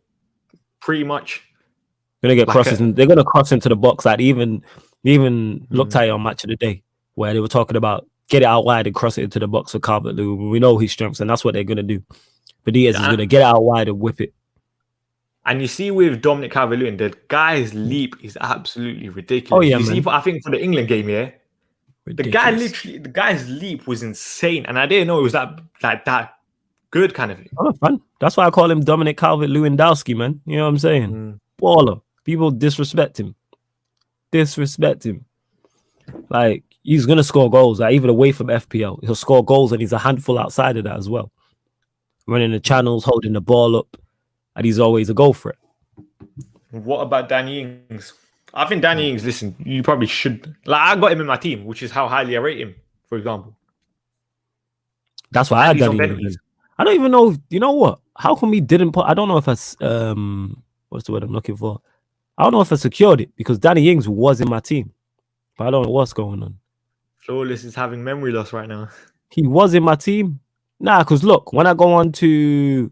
pretty much. They're gonna get crosses, and they're gonna cross into the box. Like even looked at it on Match of the Day, where they were talking about get it out wide and cross it into the box for Calvert-Lewin. We know his strengths, and that's what they're gonna do. But Diaz is gonna get it out wide and whip it. And you see with Dominic Calvert-Lewin, the guy's leap is absolutely ridiculous. Oh yeah, you man. see, I think for the England game, Ridiculous. the guy's leap was insane, and I didn't know it was that good kind of thing. Oh, fun. That's why I call him Dominic Calvert-Lewandowski, man. You know what I'm saying? Baller. People disrespect him. Disrespect him. Like, he's going to score goals. Like, even away from FPL, he'll score goals, and he's a handful outside of that as well. Running the channels, holding the ball up, and he's always a goal threat. What about Danny Ings? I think Danny Ings, listen, you probably should. Like, I got him in my team, which is how highly I rate him, for example. That's why I had Danny Ings. I don't even know. You know what? How come he didn't put? I don't know if that's what's the word I'm looking for? I don't know if I secured it because Danny Ings was in my team, but I don't know what's going on. Flawless is having memory loss right now. He was in my team. Nah, because look, when I go on to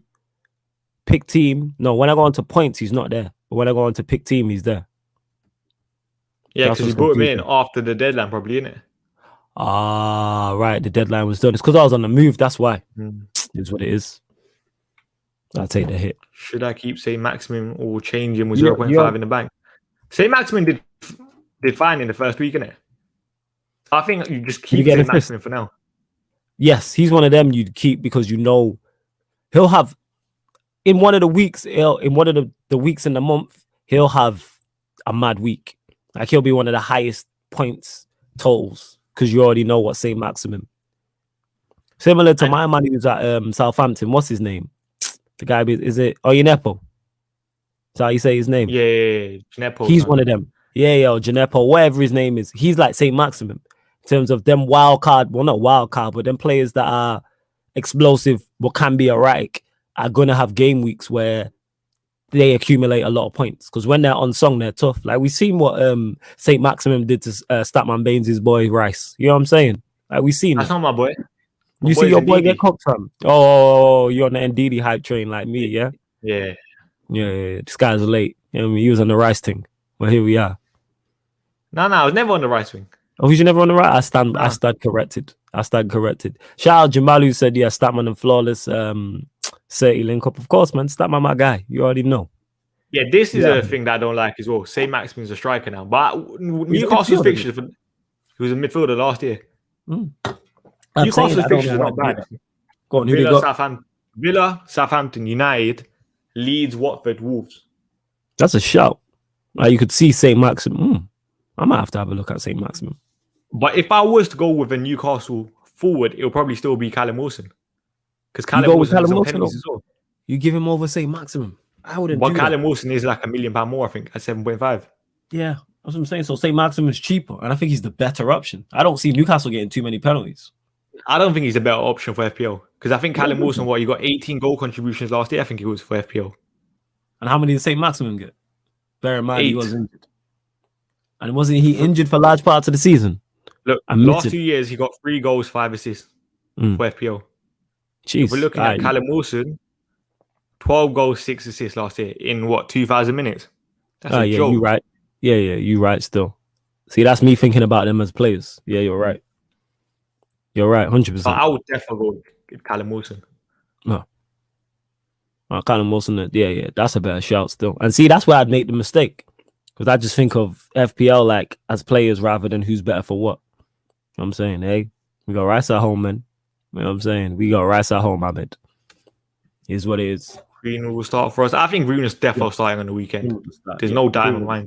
pick team, when I go on to points, he's not there. But when I go on to pick team, he's there. Yeah, because you brought him in after the deadline, probably, innit? Ah, right. The deadline was done. It's because I was on the move. That's why. Is what it is. I'll take the hit. Should I keep St. Maximin or change him with 0.5 in the bank? St. Maximin did fine in the first week, innit? I think you just keep St. Maximin for now. Yes, he's one of them you'd keep because you know he'll have in one of the weeks, in one of the weeks in the month, he'll have a mad week. Like he'll be one of the highest points totals because you already know what St. Maximin. Similar to my man who's at Southampton. What's his name? The guy is it Oyenepo? Is that how you say his name? Yeah, Janepo. He's one of them. Yeah, Janepo, whatever his name is. He's like St. Maximin in terms of them wild card. Well, not wild card, but them players that are explosive but can be erratic are gonna have game weeks where they accumulate a lot of points because when they're on song, they're tough. Like we've seen what St. Maximin did to Statman Baines' boy Rice. You know what I'm saying? Like we've seen. That's not my boy. You see your boy get cooked from? Oh, you're on the Ndidi hype train like me, yeah? Yeah. This guy's late. You know what I mean? He was on the Rice thing. Well, here we are. No, I was never on the Rice wing. Oh, was you never on the right? I stand corrected. Shout out Jamal who said, yeah, Statman and Flawless 30 link up. Of course, man. Statman, my guy. You already know. Yeah, this is a thing that I don't like as well. St. Maximin's a striker now. But Newcastle's fixtures, he was a midfielder last year. Newcastle's fixtures are not bad. Go on, Villa, Southampton, United, Leeds, Watford, Wolves. That's a shout. Like you could see St. Maximin. I might have to have a look at St. Maximin. But if I was to go with a Newcastle forward, it'll probably still be Callum Wilson. Because Callum Wilson is on penalties as well. You give him over St. Maximin. I wouldn't. But Callum Wilson is like £1 million more, I think, at 7.5. Yeah, that's what I'm saying. So St. Maximin's cheaper, and I think he's the better option. I don't see Newcastle getting too many penalties. I don't think he's a better option for FPL because I think Callum Wilson, he got 18 goal contributions last year. I think he was for FPL. And how many did St. Maximin get? Bear in mind, 8. He was injured. And wasn't he injured for large parts of the season? Look, last 2 years, he got 3 goals, 5 assists for FPL. Jeez. If we're looking at Callum Wilson, 12 goals, 6 assists last year in 2,000 minutes? That's a joke. You're right. Yeah, you're right still. See, that's me thinking about them as players. Yeah, you're right. You're right, 100%. I would definitely go with Callum Wilson. No. Callum Wilson, yeah, that's a better shout still. And see, that's where I'd make the mistake. Because I just think of FPL like as players rather than who's better for what. You know what I'm saying? Hey, we got Rice at home, man. You know what I'm saying? We got Rice at home, Ahmed. Is what it is. Greenwood will start for us. I think Greenwood's definitely starting on the weekend. There's no doubt in my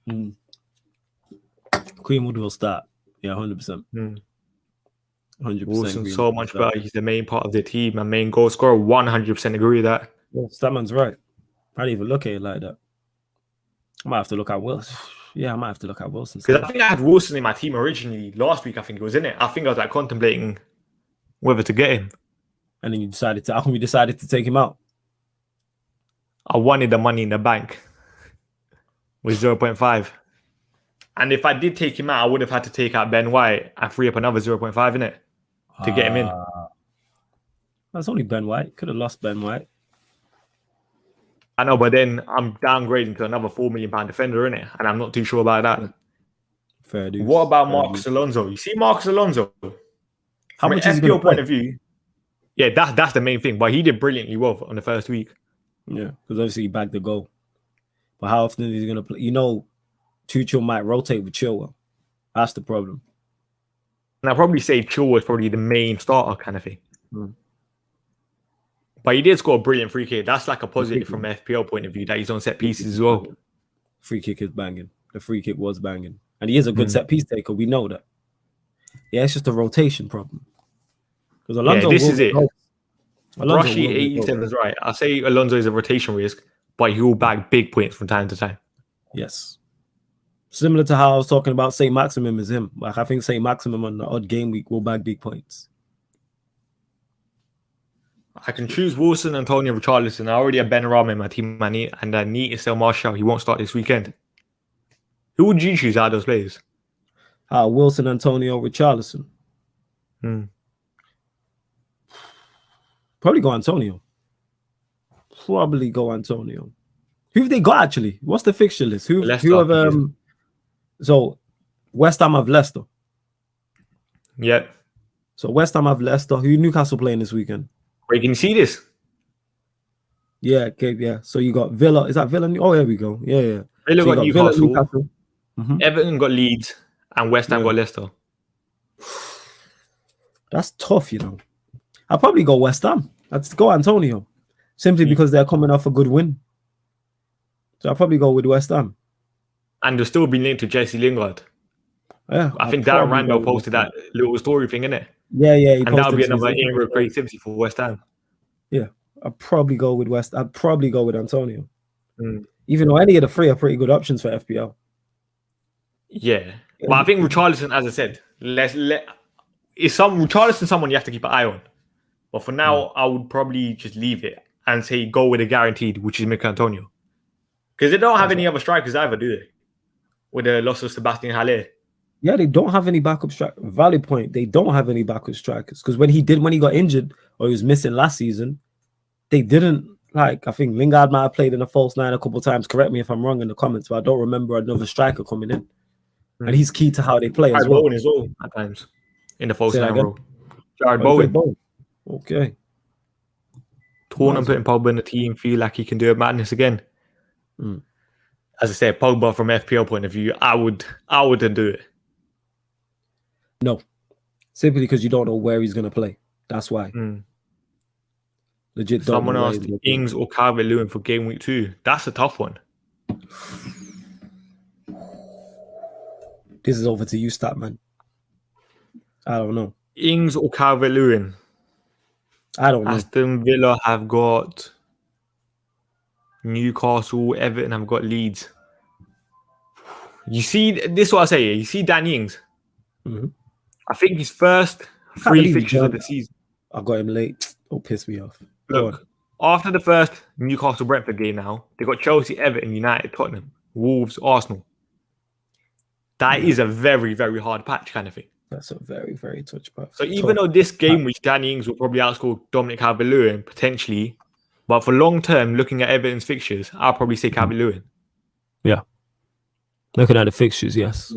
mind. Greenwood will start. Yeah, 100%. 100%. Wilson's so much better. He's the main part of the team and main goal scorer. 100% agree with that. Yeah, Statman's right. I didn't even look at it like that. I might have to look at Wilson. Yeah, I might have to look at Wilson. Because I think I had Wilson in my team originally last week. I think it was in it. I think I was like contemplating whether to get him. And then you decided to. How come you decided to take him out? I wanted the money in the bank with 0.5. And if I did take him out, I would have had to take out Ben White and free up another 0.5 in it to get him in. That's only Ben White. Could have lost Ben White. I know, but then I'm downgrading to another £4 million defender in it, and I'm not too sure about that. Fair dude. What about Marcus Alonso? You see Marcus Alonso? How much is he FPL point of view? Yeah, that's the main thing. But he did brilliantly well on the first week. Yeah, because obviously he bagged the goal. But how often is he going to play? You know, Tuchel might rotate with Chilwell. That's the problem. And I'd probably say Chilwell is probably the main starter kind of thing. But he did score a brilliant free kick. That's like a positive from an FPL point of view that he's on set pieces as well. Free kick is banging. The free kick was banging. And he is a good set piece taker. We know that. Yeah, it's just a rotation problem. Because Alonso this is it. Brushy 87 is right. I say Alonso is a rotation risk, but he will bag big points from time to time. Yes. Similar to how I was talking about St. Maximum is him. Like I think St. Maximum on the odd game week will bag big points. I can choose Wilson, Antonio, Richarlison. I already have Ben Rama in my team, and I need to sell Marshall. He won't start this weekend. Who would you choose out of those players? Wilson, Antonio, Richarlison. Probably go Antonio. Who have they got actually? What's the fixture list? Who have so West Ham have Leicester. Yeah. So West Ham have Leicester. Who Newcastle playing this weekend? Wait, can you see this? Yeah, okay, yeah. So you got Villa. Is that Villa? Oh, here we go. Yeah. Villa so got Newcastle. Newcastle. Everton got Leeds, and West Ham got Leicester. That's tough, you know. I'll probably go West Ham. Let's go Antonio. Simply because they're coming off a good win. So I'll probably go with West Ham. And they'll still be linked to Jesse Lingard. Yeah, I think Darren Randall posted that little story thing, innit? Yeah. And that'll be another area of creativity for West Ham. Yeah, I'll probably go with Antonio. Even though any of the three are pretty good options for FPL. Yeah. But I think Richarlison, as I said, Richarlison someone you have to keep an eye on. But for now, I would probably just leave it and say go with a guaranteed, which is Mikel Antonio. Because they don't have any other strikers either, do they? With the loss of Sebastian Haller. Yeah, they don't have any backup strikers. Valid point. They don't have any backup strikers. Because when he got injured or he was missing last season, they didn't, I think Lingard might have played in a false nine a couple of times. Correct me if I'm wrong in the comments, but I don't remember another striker coming in. And he's key to how they play as well. Bowen as well at times in the false nine role. Jared Bowen. Okay. Torn and putting Pogba in the team, feel like he can do a madness again. As I said, Pogba from FPL point of view, I wouldn't do it. No. Simply because you don't know where he's going to play. That's why. Legit. Someone asked Ings or Calvert-Lewin for game week 2. That's a tough one. This is over to you, Statman. I don't know. Ings or Calvert-Lewin? I don't know. Aston Villa have got Newcastle, Everton have got Leeds. You see, this is what I say. You see Danny Ings. I think his first 3 fixtures of the season. I got him late. Don't piss me off. Look, after the first Newcastle Brentford game now, they got Chelsea, Everton, United, Tottenham, Wolves, Arsenal. That is a very, very hard patch kind of thing. That's a very, very touch patch. So even though this game, which Danny Ings will probably outscore Dominic Calvert-Lewin potentially, but for long term, looking at Everton's fixtures, I'll probably say Calvert-Lewin. Yeah. Looking at the fixtures, yes.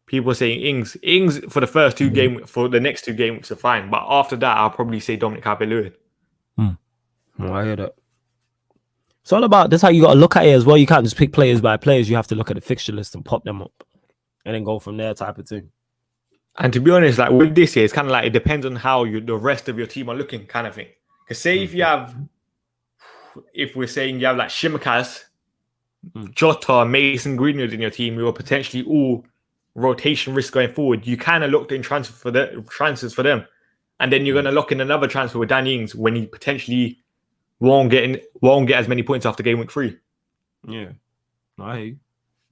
People are saying Ings for the first 2 games, for the next 2 games are fine, but after that, I'll probably say Dominic Calvert-Lewin. I hear that. It's all about, that's how you got to look at it as well. You can't just pick players by players. You have to look at the fixture list and pop them up and then go from there type of thing. And to be honest, like with this year, it's kind of like it depends on how the rest of your team are looking kind of thing. Because say if we're saying you have like Shimikas, Jota, Mason, Greenwood in your team, who are potentially all rotation risk going forward, you kind of looked in transfers for them. And then you're going to lock in another transfer with Danny Ings when he potentially won't get as many points after game week 3. Yeah. I hear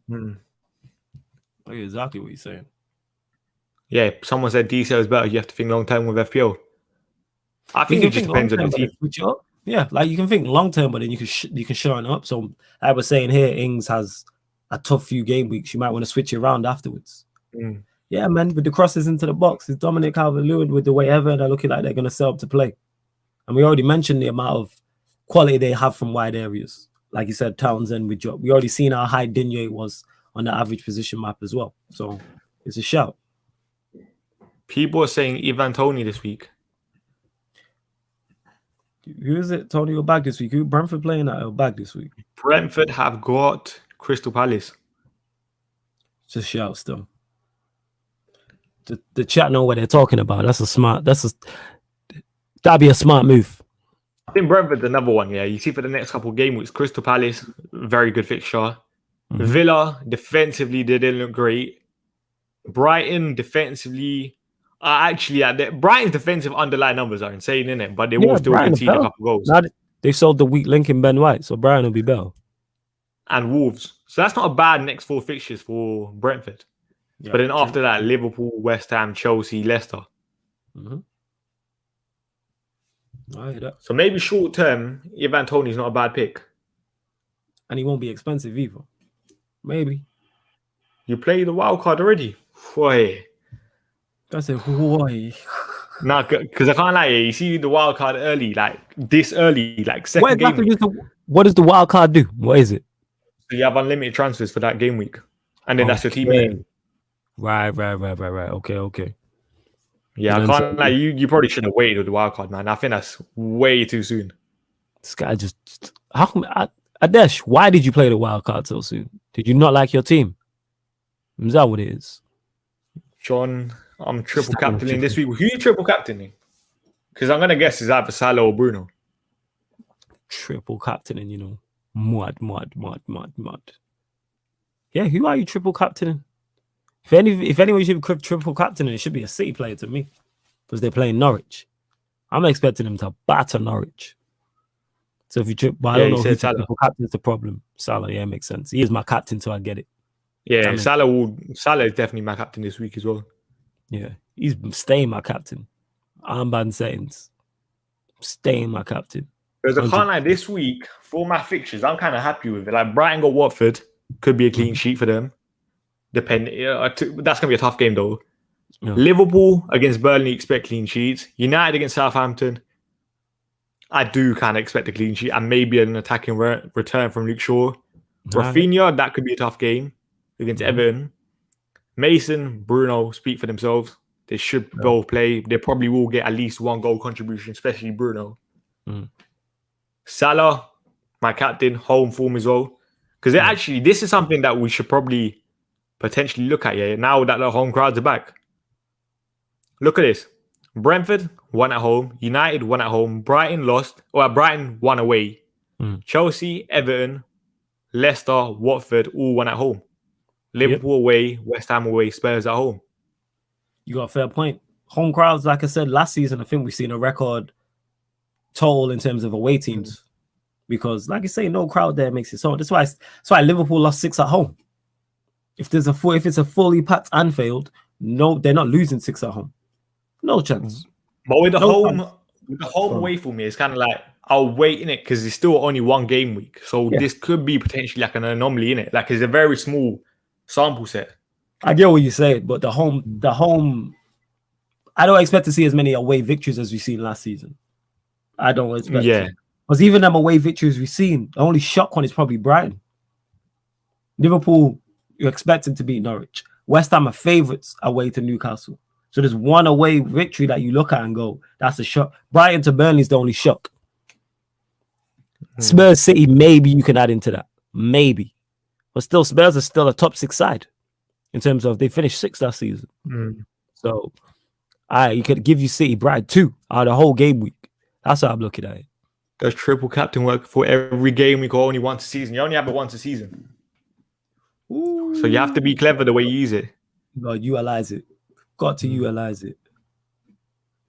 you. I hear exactly what you're saying. Yeah, someone said DCL is better. You have to think long term with FPL. I think it just depends on the team. Yeah, like you can think long term, but then you can shorten up. So I was saying here, Ings has a tough few game weeks. You might want to switch it around afterwards. Yeah, man, with the crosses into the box, it's Dominic Calvert-Lewin with the way Everton are looking like they're going to set up to play. And we already mentioned the amount of quality they have from wide areas. Like you said, Townsend with Joe. We already seen how high Digne was on the average position map as well. So it's a shout. People are saying Ivan Toney this week. Who is it? Tony will back this week. Who Brentford playing at back this week? Brentford have got Crystal Palace. It's a shout still. The chat know what they're talking about. That'd be a smart move. I think Brentford's another one, yeah. You see for the next couple of game weeks, Crystal Palace, very good fixture. Villa, defensively, they didn't look great. Brighton, defensively, Brighton's defensive underlying numbers are insane, innit? But they will still concede a couple goals. Now they sold the weak link in Ben White, so Brighton will be better. And Wolves. So that's not a bad next 4 fixtures for Brentford. Yeah, but then after that, Liverpool, West Ham, Chelsea, Leicester. I hear that. So maybe short term, Ivan Toney's not a bad pick. And he won't be expensive either. Maybe. You play the wild card already? Boy. That's a boy. Nah, because I can't lie, you see the wild card early, like this early, like second game week. What does the wild card do? What is it? So you have unlimited transfers for that game week. And then that's your team name. Right. Okay. Yeah, I can't lie, you probably should have waited with the wild card, man. I think that's way too soon. This guy just... How come... Adesh, why did you play the wild card so soon? Did you not like your team? Is that what it is? John, I'm triple captaining this week. Who are you triple captaining? Because I'm going to guess it's either Salah or Bruno. Triple captaining, you know. Mud. Yeah, who are you triple captaining? If anyone should be triple captaining, it should be a City player to me. Because they're playing Norwich. I'm expecting them to batter Norwich. So if you trip, but I don't know who triple captain's the problem. Salah, yeah, makes sense. He is my captain, so I get it. Yeah, Salah is definitely my captain this week as well. Yeah, he's staying my captain. Armband settings. Staying my captain. Because I can't lie, this week, for my fixtures, I'm kind of happy with it. Like, Brighton got Watford. Could be a clean sheet for them. That's going to be a tough game, though. Yeah. Liverpool against Burnley, expect clean sheets. United against Southampton. I do kind of expect a clean sheet and maybe an attacking return from Luke Shaw. Raphinha, that could be a tough game against Everton. Mason, Bruno speak for themselves. They should both play. They probably will get at least 1 goal contribution, especially Bruno. Salah, my captain, home form as well. Because actually, this is something that we should probably potentially look at here now that the home crowds are back. Look at this. Brentford, 1 at home. United, 1 at home. Brighton lost. Brighton 1 away. Chelsea, Everton, Leicester, Watford, all 1 at home. Liverpool away, West Ham away, Spurs at home. You got a fair point. Home crowds, like I said, last season, I think we've seen a record toll in terms of away teams. Because, like I say, no crowd there makes it so. That's why Liverpool lost 6 at home. If it's a fully packed Anfield, no, they're not losing 6 at home. No chance. But with the home away for me, it's kind of like I'll wait in it because it's still only 1 game week. So this could be potentially like an anomaly in it. Like it's a very small sample set. I get what you say, but the home, I don't expect to see as many away victories as we've seen last season. I don't expect. Yeah, because even them away victories we've seen, the only shock one is probably Brighton. Liverpool, you're expecting to beat Norwich. West Ham are favourites away to Newcastle. So there's 1 away victory that you look at and go, that's a shock. Brighton to Burnley is the only shock. Spurs City, maybe you can add into that. Maybe. But still, Spurs are still a top 6 side in terms of they finished 6th last season. So you could give you City Brighton 2 out of the whole game week. That's how I'm looking at it. Does triple captain work for every game week or only once a season? You only have it once a season. Ooh. So you have to be clever the way you use it. No, utilize it. Got to utilize it.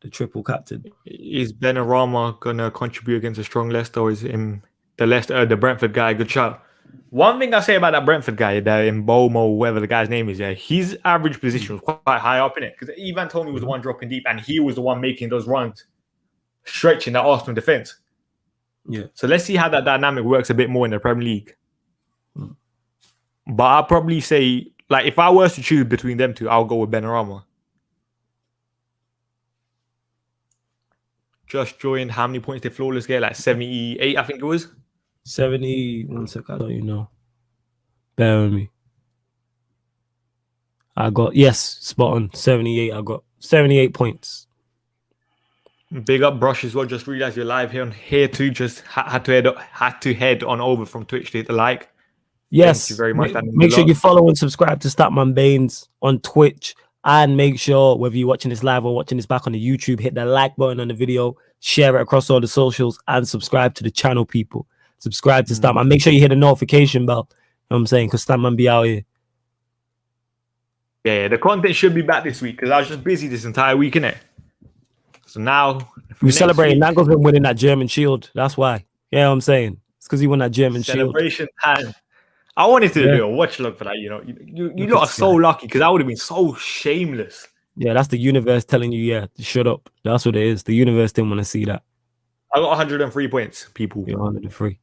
The triple captain. Is Benrahma gonna contribute against a strong Leicester, or is the Brentford guy a good shout? One thing I say about that Brentford guy, that Mbomo, whatever the guy's name is, his average position was quite high up in it because Ivan Toney was the one dropping deep, and he was the one making those runs, stretching that Arsenal defense. Yeah. So let's see how that dynamic works a bit more in the Premier League. But I'll probably say, like, if I was to choose between them two, I'll go with Benrahma. Just joined. How many points did Flawless get? Like 78, I think it was. 70. 1 sec, I don't know. Bear with me. I got, yes, spot on. 78. I got 78 points. Big up, Brush, as well. Just realized you're live here too. Just had to head on over from Twitch to hit the like. Yes. Thank you very much. Make sure you follow and subscribe to Statman Baines on Twitch. And make sure, whether you're watching this live or watching this back on the YouTube, hit the like button on the video, share it across all the socials, and subscribe to the channel, people. Subscribe to Statman. Make sure you hit the notification bell. what I'm saying? Because Statman be out here. Yeah, the content should be back this week because I was just busy this entire week, innit? So now We're celebrating. Nango's been winning that German Shield. That's why. Yeah, what I'm saying. It's because he won that German celebration time. I wanted to do a watch log for that, you know. You lot are so lucky because I would have been so shameless. Yeah, that's the universe telling you, yeah, shut up. That's what it is. The universe didn't want to see that. I got 103 points, people. You're 103.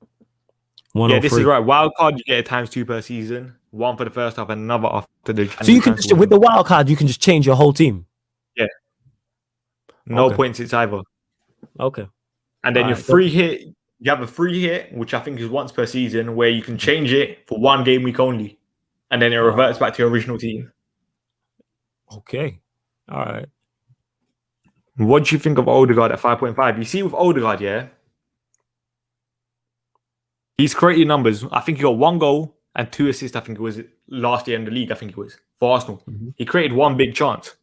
Yeah, this is right. Wild card, you get it times 2 per season. 1 for the first half and another after the. So you can just, with the wild card, you can just change your whole team. Yeah. No points, it's either. Okay. And then your free hit, you have a free hit, which I think is once per season, where you can change it for 1 game week only. And then it reverts back to your original team. Okay. All right. What do you think of Odegaard at 5.5? You see with Odegaard, yeah? He's created numbers. I think he got 1 goal and 2 assists, I think it was last year in the league, I think it was, for Arsenal. He created 1 big chance.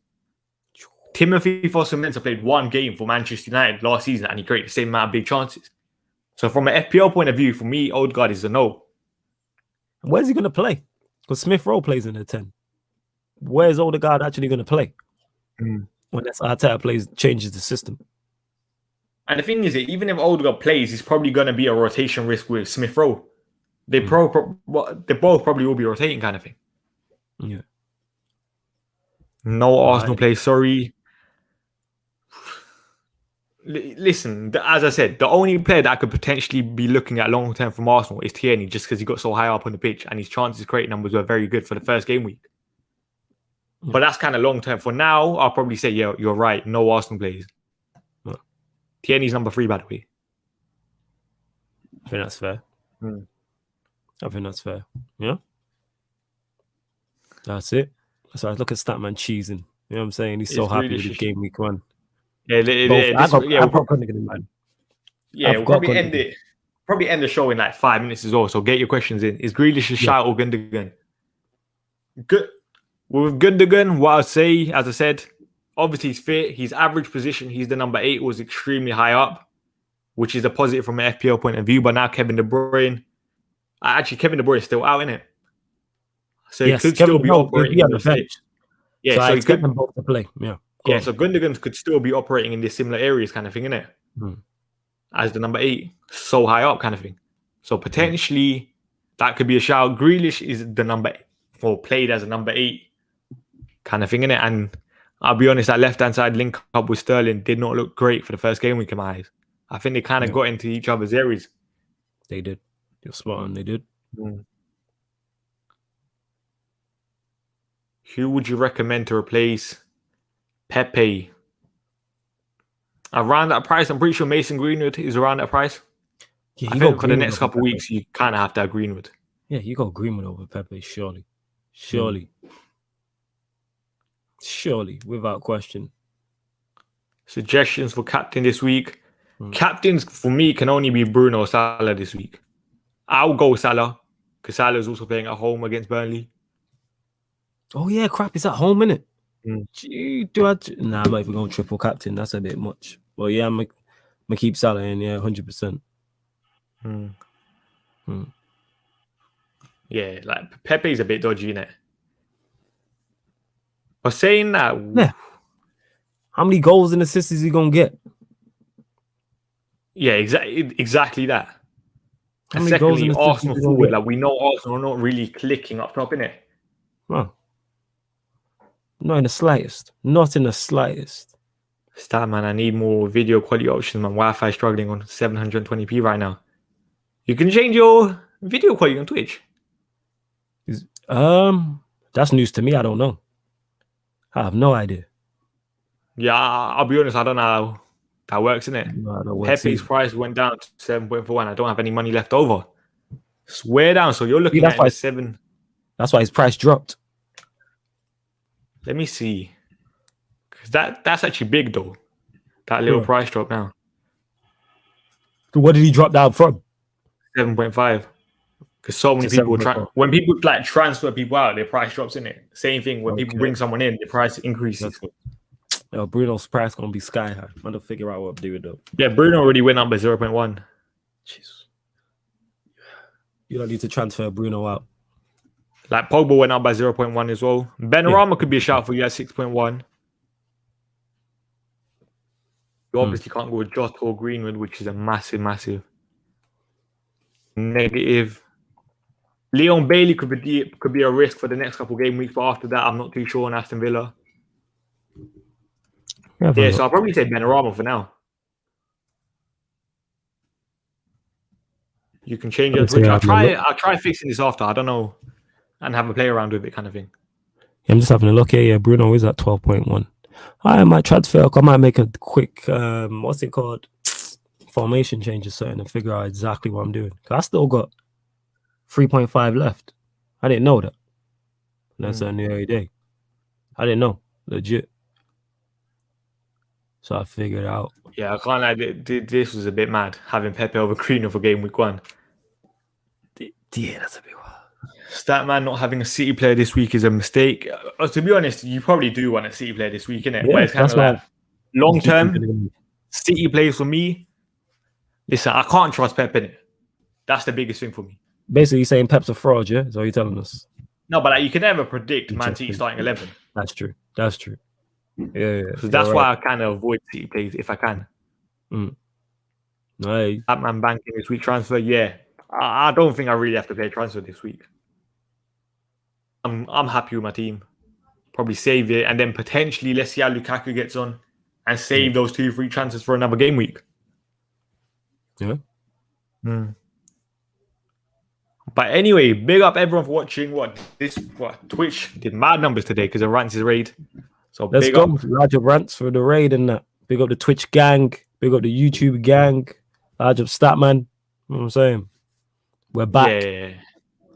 Timothy Foster-Mensah played 1 game for Manchester United last season and he created the same amount of big chances. So from an FPL point of view, for me, Odegaard is a no. Where's he going to play? Because Smith Rowe plays in the 10. Where's Odegaard actually going to play? When that's Arteta changes the system. And the thing is, even if Odegaard plays, he's probably going to be a rotation risk with Smith Rowe. They both probably will be rotating kind of thing. Yeah. No Arsenal plays, sorry. Listen, as I said, the only player that I could potentially be looking at long term from Arsenal is Tierney, just because he got so high up on the pitch and his chances create numbers were very good for the first game week. Yeah. But that's kind of long term. For now, I'll probably say, yeah, you're right. No Arsenal plays. Yeah. Tierney's number 3, by the way. I think that's fair. I think that's fair. Yeah. That's it. So I look at Statman cheesing. You know what I'm saying? He's so happy with the game week 1. Yeah, we'll probably end the show in like 5 minutes as well. So get your questions in. Is Grealish a shout or Gundogan? Good. With Gundogan, what I'd say, as I said, obviously he's fit. His average position, he's the number 8, was extremely high up, which is a positive from an FPL point of view. But now Kevin De Bruyne, Kevin De Bruyne is still out, isn't it? So he could still be operating on the pitch. Yeah, so he could them both to play. Yeah, so Gundogan could still be operating in these similar areas kind of thing, innit? As the number 8, so high up kind of thing. So potentially that could be a shout. Grealish is the number 8, or played as a number 8 kind of thing, innit? And I'll be honest, that left-hand side link up with Sterling did not look great for the first game week in my eyes. I think they kind of got into each other's areas. They did. You're spot on, they did. Who would you recommend to replace Pepe? Around that price, I'm pretty sure Mason Greenwood is around that price. Yeah, I think for the next couple of weeks, you kind of have to have Greenwood. Yeah, you got Greenwood over Pepe, surely. Surely, without question. Suggestions for captain this week. Captains for me can only be Bruno or Salah this week. I'll go Salah because Salah is also playing at home against Burnley. Oh yeah, crap! It's at home, innit? Nah, I'm not even going triple captain. That's a bit much. Well, yeah, I'm gonna keep Salah in. Yeah, 100%. Yeah, like Pepe's a bit dodgy, innit? But saying that, how many goals and assists is he gonna get? Yeah, exactly that. And secondly, Arsenal forward, like we know Arsenal are not really clicking up top, innit? Huh. Not in the slightest. Not in the slightest. Man, I need more video quality options. My Wi-Fi is struggling on 720p right now. You can change your video quality on Twitch. That's news to me. I don't know. I have no idea. Yeah, I'll be honest. I don't know how that works, innit? No, Pepe's price went down to 7.41. I don't have any money left over. It's way down. So you're looking at 7. That's why his price dropped. Let me see. Because that's actually big, though. That little price drop now. So what did he drop down from? 7.5. Because so many people when people like transfer people out, their price drops, in it. Same thing when people bring someone in, the price increases. Yo, Bruno's price gonna be sky high. I'm gonna figure out what to do with though. Yeah, Bruno already went up by 0.1. Jeez. You don't need to transfer Bruno out. Like Pogba went up by 0.1 as well. Benrahma could be a shout for you at 6.1. You obviously can't go with Jota or Greenwood, which is a massive negative. Leon Bailey could be a risk for the next couple game weeks, but after that, I'm not too sure on Aston Villa. Yeah, so I'll probably say Benrahma for now. You can change it. I'll try fixing this after. I don't know, and have a play around with it, kind of thing. Yeah, I'm just having a look here. Yeah, Bruno is at 12.1. I might transfer. I might make a quick what's it called, formation change or something, and figure out exactly what I'm doing. Cause I still got 3.5 left. I didn't know that. That's a new day. I didn't know, legit. So I figured out. Yeah, I can't lie. This was a bit mad having Pepe over Greenwood for game week 1. Yeah, that's a bit wild. Statman not having a City player this week is a mistake. To be honest, you probably do want a City player this week, innit? Yeah, where it's kind of like long term, City plays for me. Listen, I can't trust Pep in it. That's the biggest thing for me. Basically, saying Pep's a fraud, yeah? Is what you're telling us? No, but like, you can never predict Man City starting 11. That's true. Yeah. So that's why I kind of avoid City plays if I can. Right. Batman banking this week transfer, yeah. I don't think I really have to play transfer this week. I'm happy with my team. Probably save it, and then potentially let's see how Lukaku gets on, and save those 2 free transfers for another game week. Yeah. But anyway, big up everyone for watching. Twitch did mad numbers today because of Rants' raid. So let's go. Large up Rants for the raid and that. Big up the Twitch gang. Big up the YouTube gang. Large up Statman. You know what I'm saying? We're back. Yeah.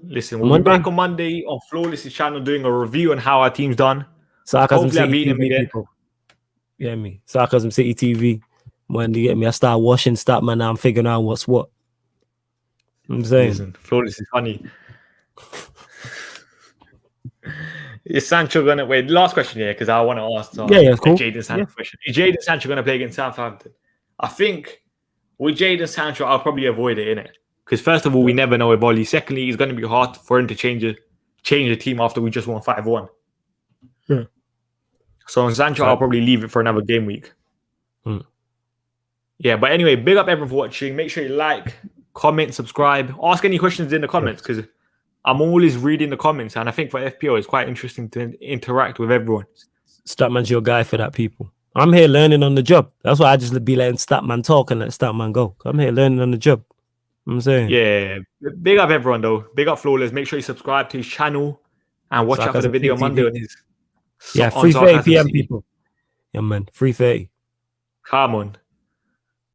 Listen, we'll be back on Monday on Flawless's channel doing a review on how our team's done. Sarcasm Hopefully, I beat him again. People. Yeah, me. Sarcasm City TV. When you get me, I start watching Statman now. I'm figuring out what's what. I'm saying. Listen, Flawless is funny. Is Sancho going to wait? Last question here, because I want to ask cool. Jadon Sancho question. Is Jadon Sancho going to play against Southampton? I think with Jadon Sancho, I'll probably avoid it, innit? Because first of all, we never know with Oli. Secondly, it's going to be hard for him to change the team after we just won 5-1. Yeah. So on Sancho, I'll probably leave it for another game week. Yeah, but anyway, big up everyone for watching. Make sure you like, comment, subscribe. Ask any questions in the comments because I'm always reading the comments, and I think for FPL, it's quite interesting to interact with everyone. Statman's your guy for that, people. I'm here learning on the job. That's why I just be letting Statman talk and let Statman go. I'm here learning on the job. I'm saying. Yeah. Big up everyone, though. Big up Flawless. Make sure you subscribe to his channel and watch out for the video Monday on his... 3:30 p.m. people. Yeah, man. 3:30. Come on.